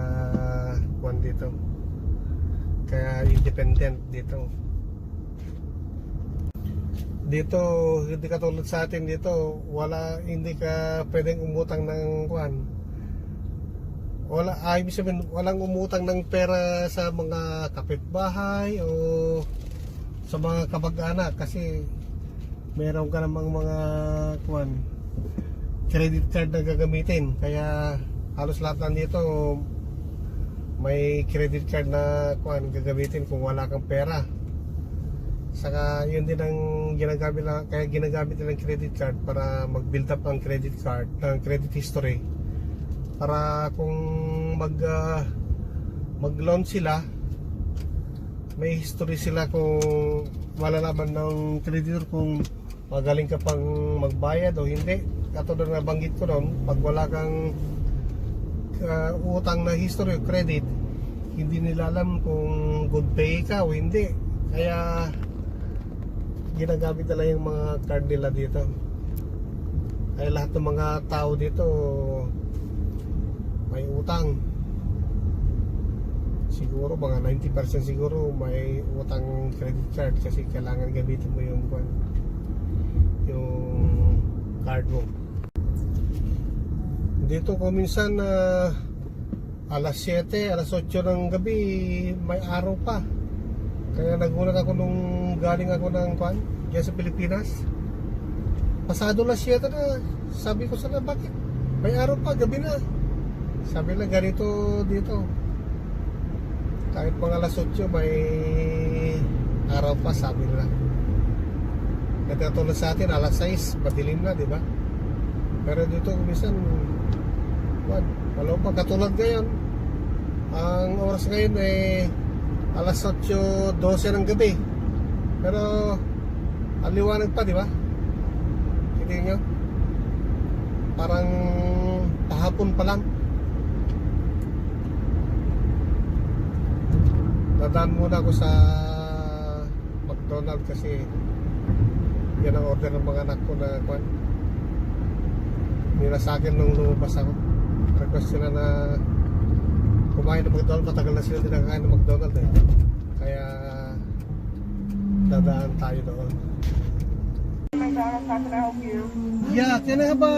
kuan dito, kaya independent dito. Dito hindi katulad sa atin, dito hindi ka pwedeng umutang ng kuan, ibig sabihin walang umutang ng pera sa mga kapitbahay o sa mga kamag-anak, kasi meron ka namang mga kuan, credit card na gagamitin. Kaya halos lahat nandito may credit card na kuan gagamitin kung wala kang pera. Saka yun din ang ginagamit na, kaya ginagamit nilang credit card para mag-build up ang credit card, ang credit history, para kung mag-loan sila, may history sila, kung malalaman ng creditor kung magaling ka pang magbayad o hindi. Katulad na banggit ko noon, pag wala kang utang na history o credit, hindi nila alam kung good pay ka o hindi. Kaya ginagamit nila yung mga card nila dito. Kaya lahat ng mga tao dito may utang. Siguro mga 90% siguro may utang credit card kasi kailangan gamitin mo yung card mo. Dito ko minsan alas 7, alas 8 ng gabi may araw pa. Kaya nagulat ako nung galing ako ng diyan sa Pilipinas. Pasado alas 7 na. Sabi ko sana, bakit? May araw pa, gabi na. Sabi na ganito dito. Kahit mga alas 8 may araw pa, sabi nila. Katulad sa atin, alas 6, madilim na, di ba? Pero dito minsan, wala pa. Katulad ngayon, ang oras ngayon ay alas 8:12 ng gabi. Pero ang liwanag pa, di ba? Hindi nyo? Parang pahapon pa lang. Dadaan muna ako sa McDonald's kasi yan ang order ng mga anak ko na nila sa akin nung lumabas ako. Request sila na kumain ng McDonald's. Matagal na sila din nakakain ng McDonald's eh. Kaya dadaan tayo doon. McDonald's, how can I help you? Yeah, can I have a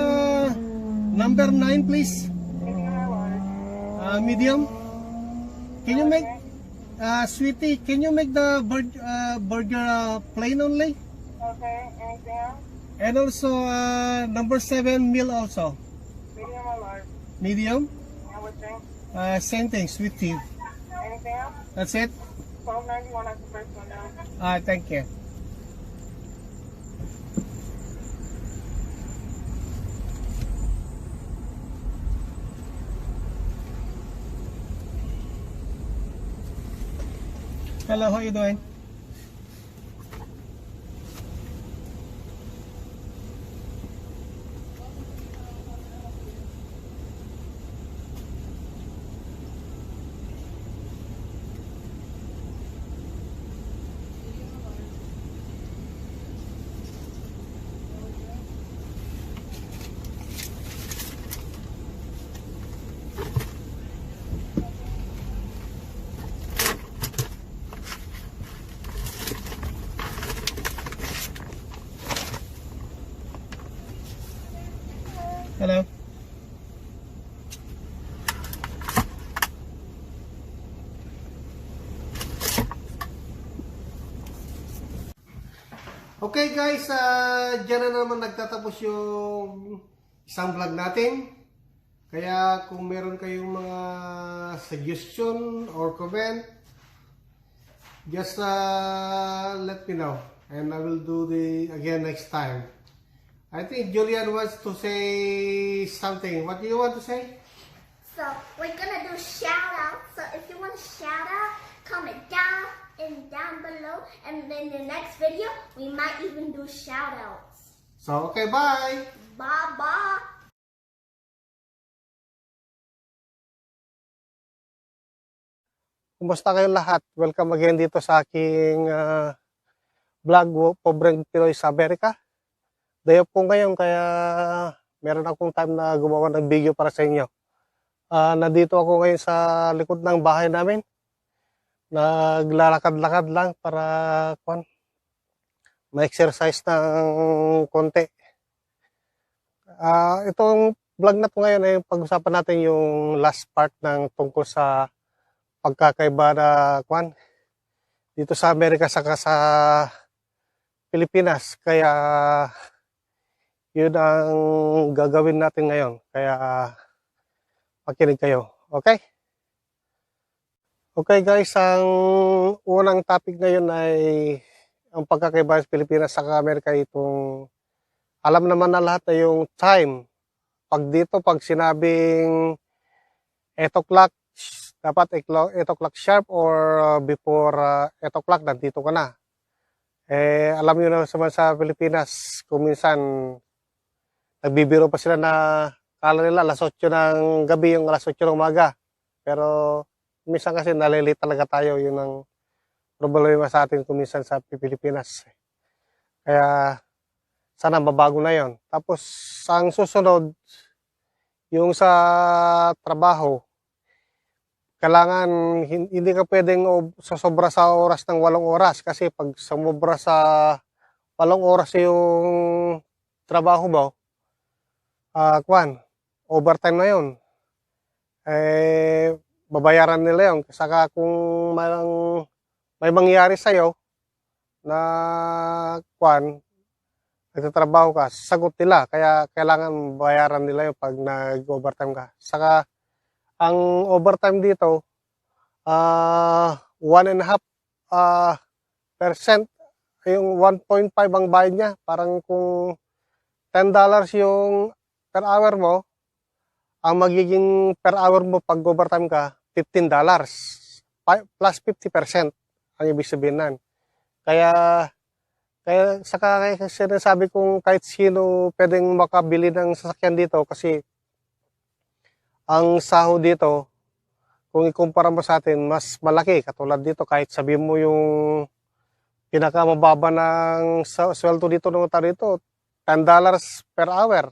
number 9 please? Medium or large? Medium. Can you make sweetie, can you make the burger plain only? Okay, anything else? And also number 7 meal also. Medium or large? Medium. And what drink? Same thing, sweet tea. Anything else? That's it. $12.91, that's the first one down. Thank you. Hello, how you doing? Hello. Okay guys, dyan na naman nagtatapos yung isang vlog natin. Kaya kung meron kayong mga suggestion or comment, just let me know and I will do the again next time. I think Julian wants to say something. What do you want to say? So we're gonna do shout out. So if you want a shout out, comment down below, and in the next video we might even do shout outs. So okay, bye. Bye bye. Kumusta kayong lahat? Welcome again dito sa aking vlog, Pobreng Pinoy sa Amerika. Day off po ngayon kaya meron akong time na gumawa ng video para sa inyo. Nandito ako ngayon sa likod ng bahay namin. Naglalakad-lakad lang para ma-exercise ng konti. Itong vlog na po ngayon ay pag-usapan natin yung last part ng tungkol sa pagkakaiba na dito sa Amerika saka sa Pilipinas. Kaya yun ang gagawin natin ngayon. Kaya makinig kayo. Okay? Okay guys, ang unang topic ngayon ay ang pagkakaiba sa Pilipinas sa Amerika. Itong alam naman na lahat na yung time. Pag sinabing 8 o'clock, dapat 8 o'clock sharp or before 8 o'clock, nandito ka na. Alam nyo na sa Pilipinas, kung minsan nagbibiro pa sila na kala nila alas 8 ng gabi yung alas 8 ng umaga. Pero minsan kasi nalilate talaga tayo. Yun ang problema sa atin kung minsan sa Pilipinas. Kaya sana mabago na yon. Tapos ang susunod, yung sa trabaho, kailangan hindi ka pwedeng sobra sa oras ng 8 oras kasi pag sumobra sa 8 oras yung trabaho mo, overtime na yun. Babayaran nila yun. Saka kung may mangyari sa'yo na nagtatrabaho ka, sagot nila. Kaya kailangan bayaran nila yun pag nag-overtime ka. Saka ang overtime dito, 1.5% yung 1.5 ang bayad niya. Parang kung $10 yung per hour mo, ang magiging per hour mo pag overtime ka, $15. Plus 50% ang ibig sabihin nan. Kaya sinasabi kong kahit sino pwedeng makabili ng sasakyan dito kasi ang sahod dito, kung ikumpara mo sa atin, mas malaki. Katulad dito, kahit sabi mo yung pinakamababa ng sweldo dito ng tao dito, $10 per hour.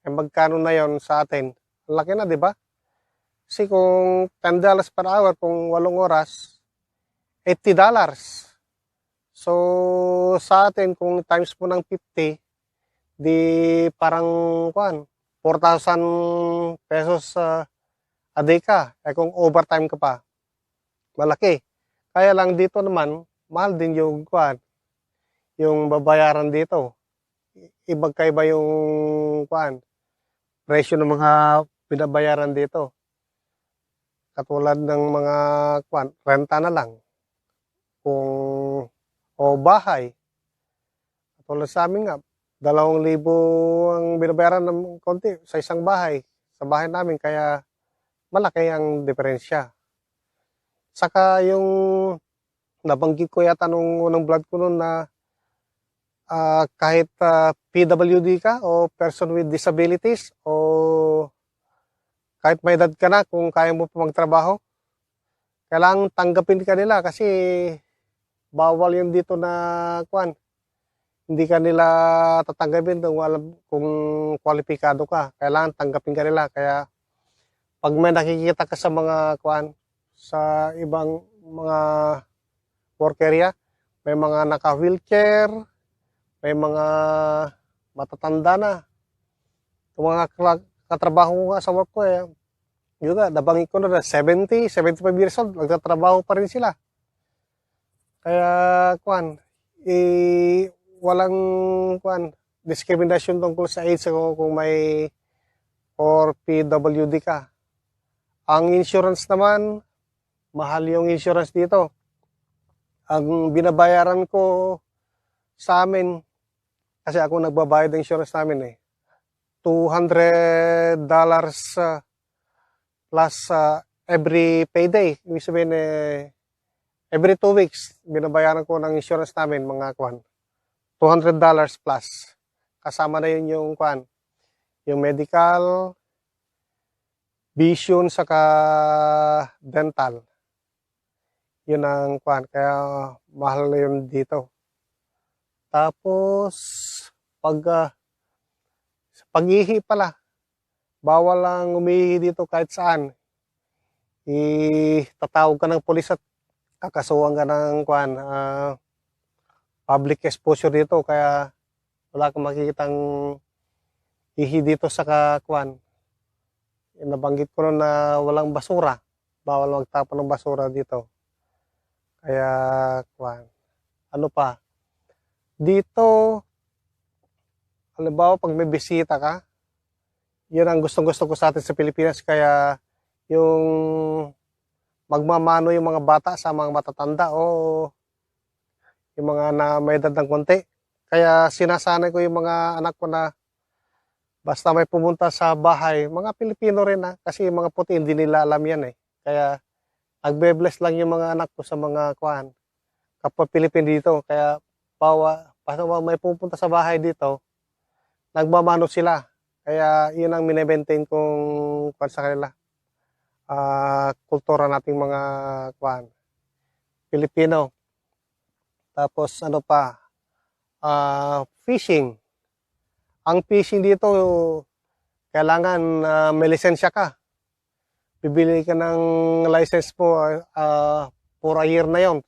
Magkano na yon sa atin? Laki na, di ba? Kasi kung $10 per hour, kung 8 oras, $80. So, sa atin, kung times mo ng 50, di parang 4,000 pesos a day ka. Kung overtime ka pa, malaki. Kaya lang dito naman, mahal din yung yung babayaran dito. Iba yung presyo ng mga binabayaran dito. Katulad ng mga renta na lang. O bahay. Katulad sa amin nga, 2,000 ang binabayaran ng konti sa isang bahay. Sa bahay namin, kaya malaki ang diferensya. Saka yung nabanggit ko yata nung unang vlog ko noon na kahit PWD ka o person with disabilities o kahit may edad ka na, kung kaya mo pa magtrabaho, kailangang tanggapin ka nila kasi bawal yun dito na hindi ka nila tatanggapin kung kwalipikado ka. Kailangan tanggapin ka nila. Kaya pag may nakikita ka sa mga sa ibang mga work area, may mga naka-wheelchair, may mga matatanda na. Yung mga katrabaho ko nga sa work ko, yun nga, nabangin ko na 70, 75 years old, nagtatrabaho pa rin sila. Kaya, walang, discrimination tungkol sa age kung may or PWD ka. Ang insurance naman, mahal yung insurance dito. Ang binabayaran ko sa amin, kasi ako nagbabayad ng insurance namin $200 plus every payday. Ibig sabihin every 2 weeks, binabayaran ko ng insurance namin mga $200 plus. Kasama na yun yung yung medical, vision, saka dental. Yun ang kaya mahal na yun dito. Tapos, pag-ihi pala, bawal lang umihi dito kahit saan. Tatawag ka ng pulis at kakasuhan ka ng public exposure dito. Kaya wala kang makikitang ihi dito sa nabanggit ko na walang basura. Bawal magtapon ng basura dito. Kaya, ano pa? Dito, halimbawa pag may bisita ka, yun ang gustong-gusto ko sa atin sa Pilipinas. Kaya yung magmamano yung mga bata sa mga matatanda o yung mga na may edad ng konti. Kaya sinasanay ko yung mga anak ko na basta may pumunta sa bahay, mga Pilipino rin kasi yung mga puti hindi nila alam yan Kaya nagbe-bless lang yung mga anak ko sa mga kapwa Pilipino dito. Kaya basta may pupunta sa bahay dito, nagmamano sila. Kaya yun ang mine-maintain kong sa kanila. Kultura nating mga Pilipino. Tapos ano pa? Fishing. Ang fishing dito, kailangan may lisensya ka. Bibili ka ng license mo for a year na yon.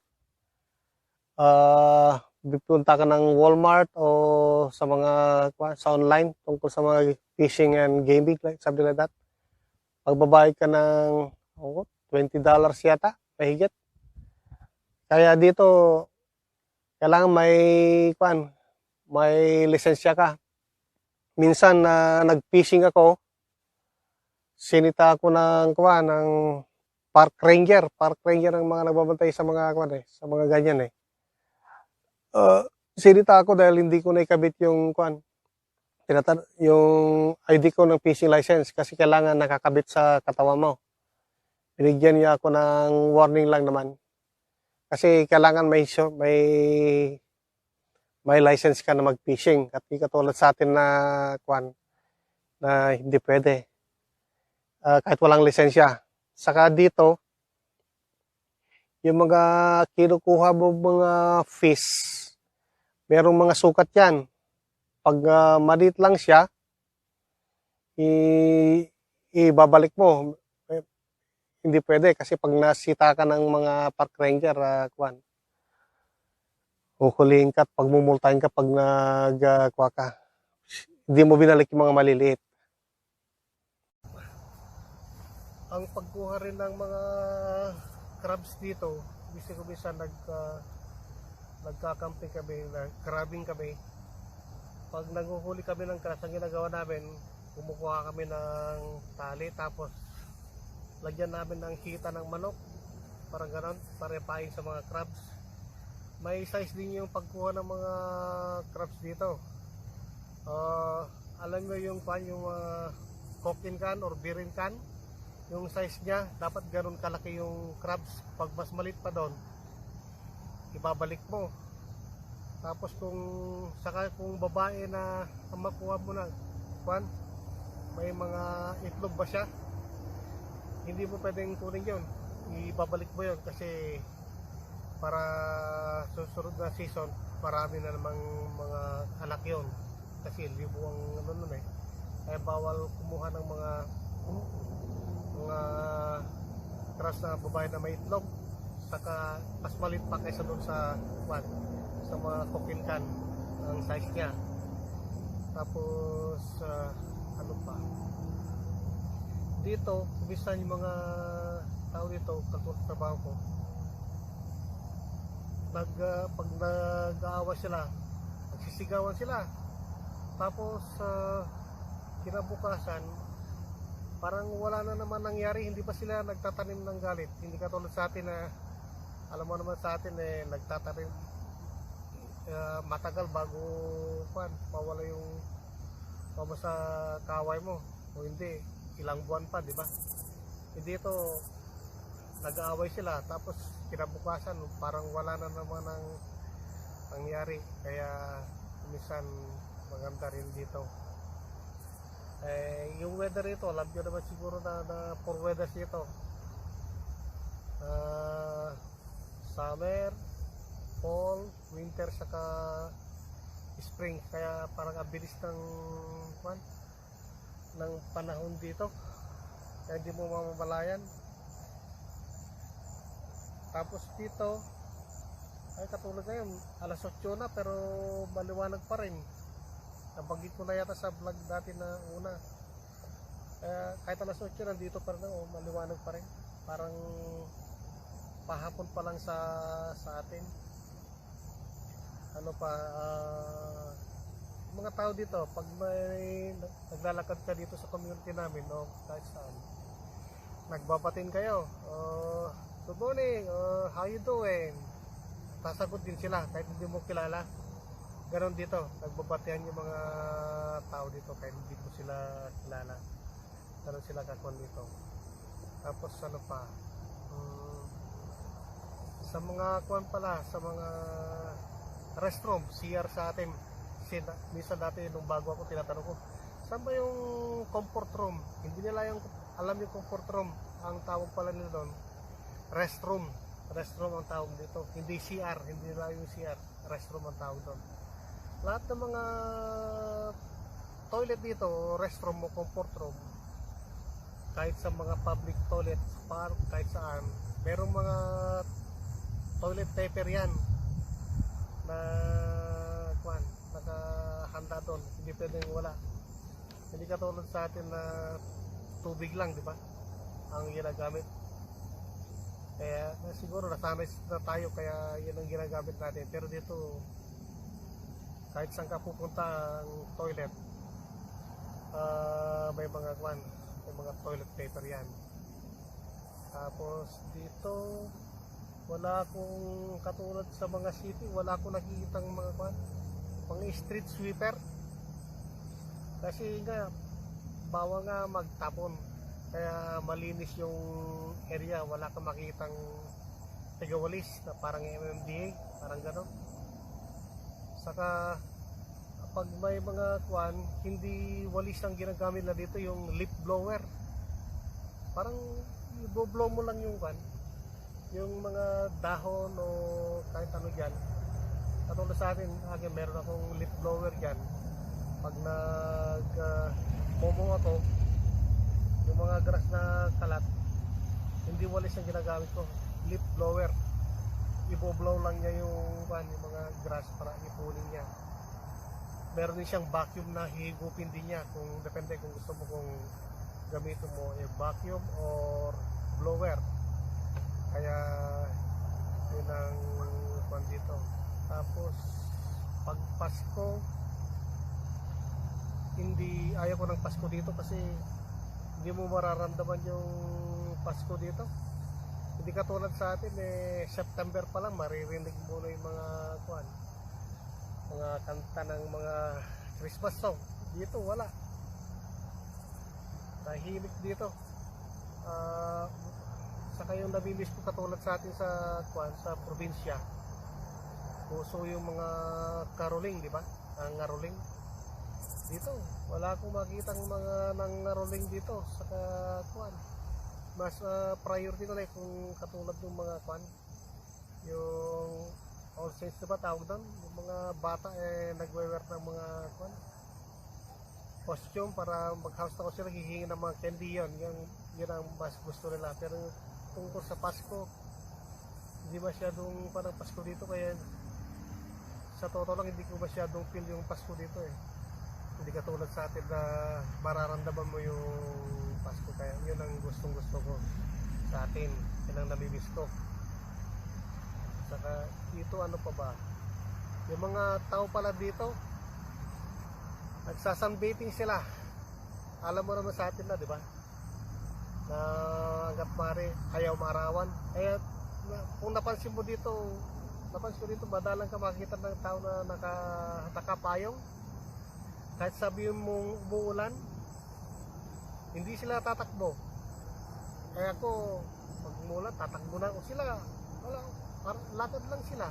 Pupunta ka ng Walmart o sa mga sa online tungkol sa mga fishing and gaming, like, something like that. Pagbabayad ka ng $20 yata, mahigit. Kaya dito, kailangan may lisensya ka. Minsan nag-fishing ako, sinita ako ng park ranger ang mga nagbabantay sa mga sa mga ganyan eh. Sinita ako dahil hindi ko naikabit yung yung ID ko ng fishing license kasi kailangan nakakabit sa katawan mo. Binigyan niya ako ng warning lang naman. Kasi kailangan may license ka na mag-fishing at hindi katulad sa atin na hindi pwede. Kahit walang lisensya. Saka dito, yung mga kinukuha mo mga fish, merong mga sukat yan. Pag maliit lang siya, ibabalik mo. Hindi pwede kasi pag nasita ka ng mga park ranger, huhulihin ka at pagmumultahin ka pag nagkuha ka. Hindi mo binalik yung mga maliliit. Ang pagkuha rin ng mga crabs dito, bisa nagkakamping kami, crabbing kami. Pag naghuhuli kami ng crabs, ang ginagawa namin, kumukuha kami ng tali, tapos lagyan namin ng hita ng manok, parang ganon, para paing sa mga crabs. May size din yung pagkuha ng mga crabs dito. Alam mo yung coquin can or bearing can, yung size niya, dapat ganun kalaki yung crabs. Pag mas maliit pa doon, ibabalik mo. Tapos kung babae na ang makuha mo na may mga itlog ba siya, hindi mo pwedeng kunin yun, ibabalik mo yun kasi para susunod na season marami na namang mga anak yun kasi libo ang nun eh. Kaya bawal kumuha ng mga crabs na babae na may itlog, saka mas maliit pa kaysa doon sa mga coquin can ang size niya. Tapos ano pa dito, kumisan yung mga tao dito, katulad trabaho ko, pag nag-aawa sila, nagsisigawan sila, tapos kinabukasan parang wala na naman nangyari, hindi pa sila nagtatanim ng galit. Hindi katulad sa atin na alam mo naman sa atin nagtatanim matagal bago mawala yung sa kaway mo, o hindi ilang buwan pa, di ba? Dito nag-aaway sila, tapos kinabukasan parang wala na naman ang nangyari. Kaya minsan maganda rin dito. Yung weather ito, alam nyo naman siguro na 4 weathers dito. Summer, fall, winter, saka spring. Kaya parang abilis ng panahon dito. Kaya hindi mo mamamalayan. Tapos dito, ay katulad ngayon, alas 8 na pero maliwanag pa rin. Nabanggit ko na yata sa vlog dati na una. Kahit alas 8 nandito pa rin, maliwanag pa rin. Parang pahapon pa lang sa atin. Ano pa, mga tao dito, pag may naglalakad ka dito sa community namin, kahit saan, nagbabatin kayo. Good morning, how you doing? Sasagot din sila kahit hindi mo kilala. Ganon dito, nagbabatihan yung mga tao dito kahit hindi mo sila kilala. Ganon sila kakon dito. Tapos ano pa, sa mga kuwan pala, sa mga restroom, CR sa atin. Minsan dati nung bago ako tinatanong ko, saan ba yung comfort room? Hindi nila alam yung comfort room. Ang tawag pala nila doon, restroom ang tawag dito, hindi CR, hindi na yung CR, restroom ang tawag doon. Lahat ng mga toilet dito, restroom mo, comfort room, kahit sa mga public toilet, sa park, kahit saan, merong mga toilet paper yan na kwan, nakahanda doon, hindi pwedeng wala. Hindi katulad sa atin na tubig lang, di ba? Ang ginagamit. Kaya siguro nasanay na tayo kaya yun ang ginagamit natin. Pero dito, kahit saan ka pupunta ang toilet, may mga kwan, may mga toilet paper yan. Tapos dito, wala akong katulad sa mga city, wala akong nakikitang mga kwan, mga street sweeper. Kasi nga, bawal nga magtapon. Kaya malinis yung area, wala kang makitang tigawalis na parang MMDA, parang gano'n. Saka pag may mga kwan, hindi walis ang ginagamit na dito, yung leaf blower. Parang i-blow mo lang yung kwan, yung mga dahon o kahit ano dyan. Katulad sa atin, meron akong leaf blower dyan. Pag momo ako, yung mga grass na kalat, hindi walis ang ginagamit ko, leaf blower. Ibo-blow lang niya yung mga grass para ipunin niya. Meron din siyang vacuum na higupin din niya, kung depende kung gusto mo kung gamitin mo vacuum or blower. Kaya yun ang kwan dito. Tapos pag Pasko, hindi ayaw ko ng Pasko dito kasi hindi mo mararamdaman yung Pasko dito. Hindi katulad sa atin September pa lang maririnig mo na yung mga kwan, mga kanta ng mga Christmas song. Dito wala, tahimik dito. Saka yung namimiss ko katulad sa atin sa kwan, sa probinsya, puso yung mga caroling, di ba? Ang caroling dito, wala akong makitang mga nangaroling dito. Saka kwan, mas priority ko lang kung katulad ng mga kwan, yung all saints, diba tawag doon, yung mga bata nagwe-wear ng mga kwan, costume para mag-house na ko sila, hihingi ng mga candy. Yun ang mas gusto nila. Pero tungkol sa Pasko, hindi masyadong parang Pasko dito. Kaya sa totoo lang, hindi ko masyadong feel yung Pasko dito Hindi katulad sa atin na mararamdaman mo yung Pasko. Kaya yun ang gustong gusto ko sa atin, yun ang namimiss ko. Saka dito ano pa ba, yung mga tao pala dito nagsasunbathing sila. Alam mo naman sa atin na, di ba, na hanggat mari ayaw maarawan. Kaya kung napansin mo dito, madalang ka makikita ng tao na nakapayong. Kahit sabihin mong umuulan, hindi sila tatakbo. Kaya ako, pag umuulan, tatakbo na ako sila. Wala, parang lakad lang sila.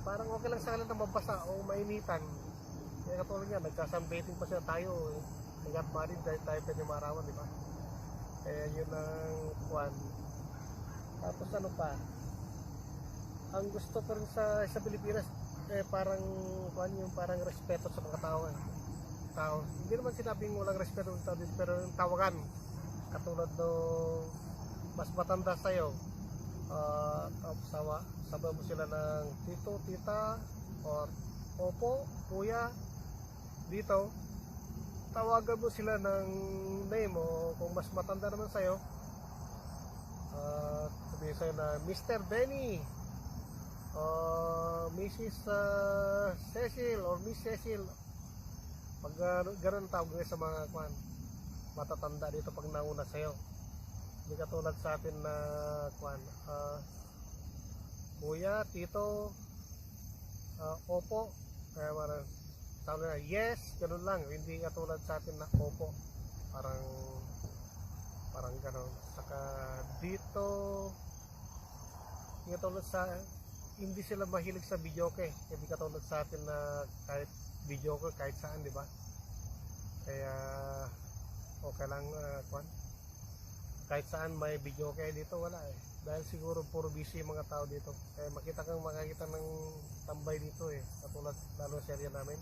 Parang okay lang sa kanila na mabasa o mainitan. Kaya katulad nga, nagsasunbathing pa sila. Tayo, hanggat marin dahil tayo pwede marawan, di ba? Kaya yun ang kwan. Tapos ano pa, ang gusto ko rin sa Pilipinas, parang kwan, yung parang respeto sa mga tao. Hindi naman sinabing walang respeto sa tao dito, pero yung tawagan, katulad no mas matanda sa'yo, sabi mo sila ng tito, tita, or opo, kuya. Dito, tawagan mo sila ng name, o kung mas matanda naman sa'yo, sabihin sa'yo na Mr. Benny, Mrs. Cecil or Miss Cecil. Pag gano'n tawag sa mga kwan, matatanda dito pag nauna sa'yo. Hindi katulad sa atin na kwan, kuya, tito, opo, kaya sabi na yes, gano'n lang. Hindi katulad sa atin na opo, parang gano'n. Saka dito, hindi katulad sa, hindi sila mahilig sa videoke. Hindi katulad sa atin na kahit videoke kahit saan, di ba? Kaya okay lang kwan. kahit saan may video kaya dito wala eh. Dahil siguro puro busy yung mga tao dito. Kaya makakita ng tambay dito eh. Katulad lalo sa area namin.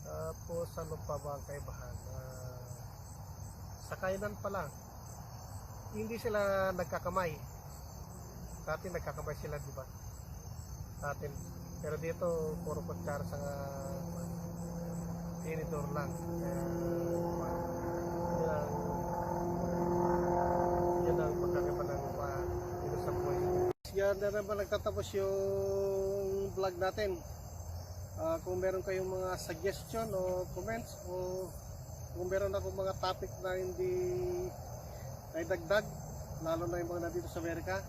Tapos ano pa ba ang kaibahan? Sa kainan pa lang. Hindi sila nagkakamay. Sa atin nagkakamay sila, di ba? Sa atin. Pero dito puro kutsara sa tinidor lang. Yan ang pagkakaiba ng dito sa buhay. Yan na naman nagtatapos yung vlog natin. Kung meron kayong mga suggestion o comments o kung meron akong mga topic na hindi naidagdag, lalo na yung mga nandito sa Amerika,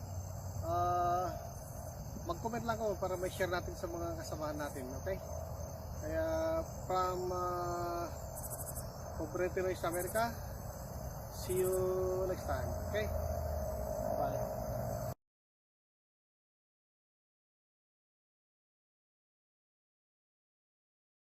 mag-comment lang ako para may share natin sa mga kasamahan natin, okay? Kaya from Pobre Pinoy sa Amerika, see you next time, okay?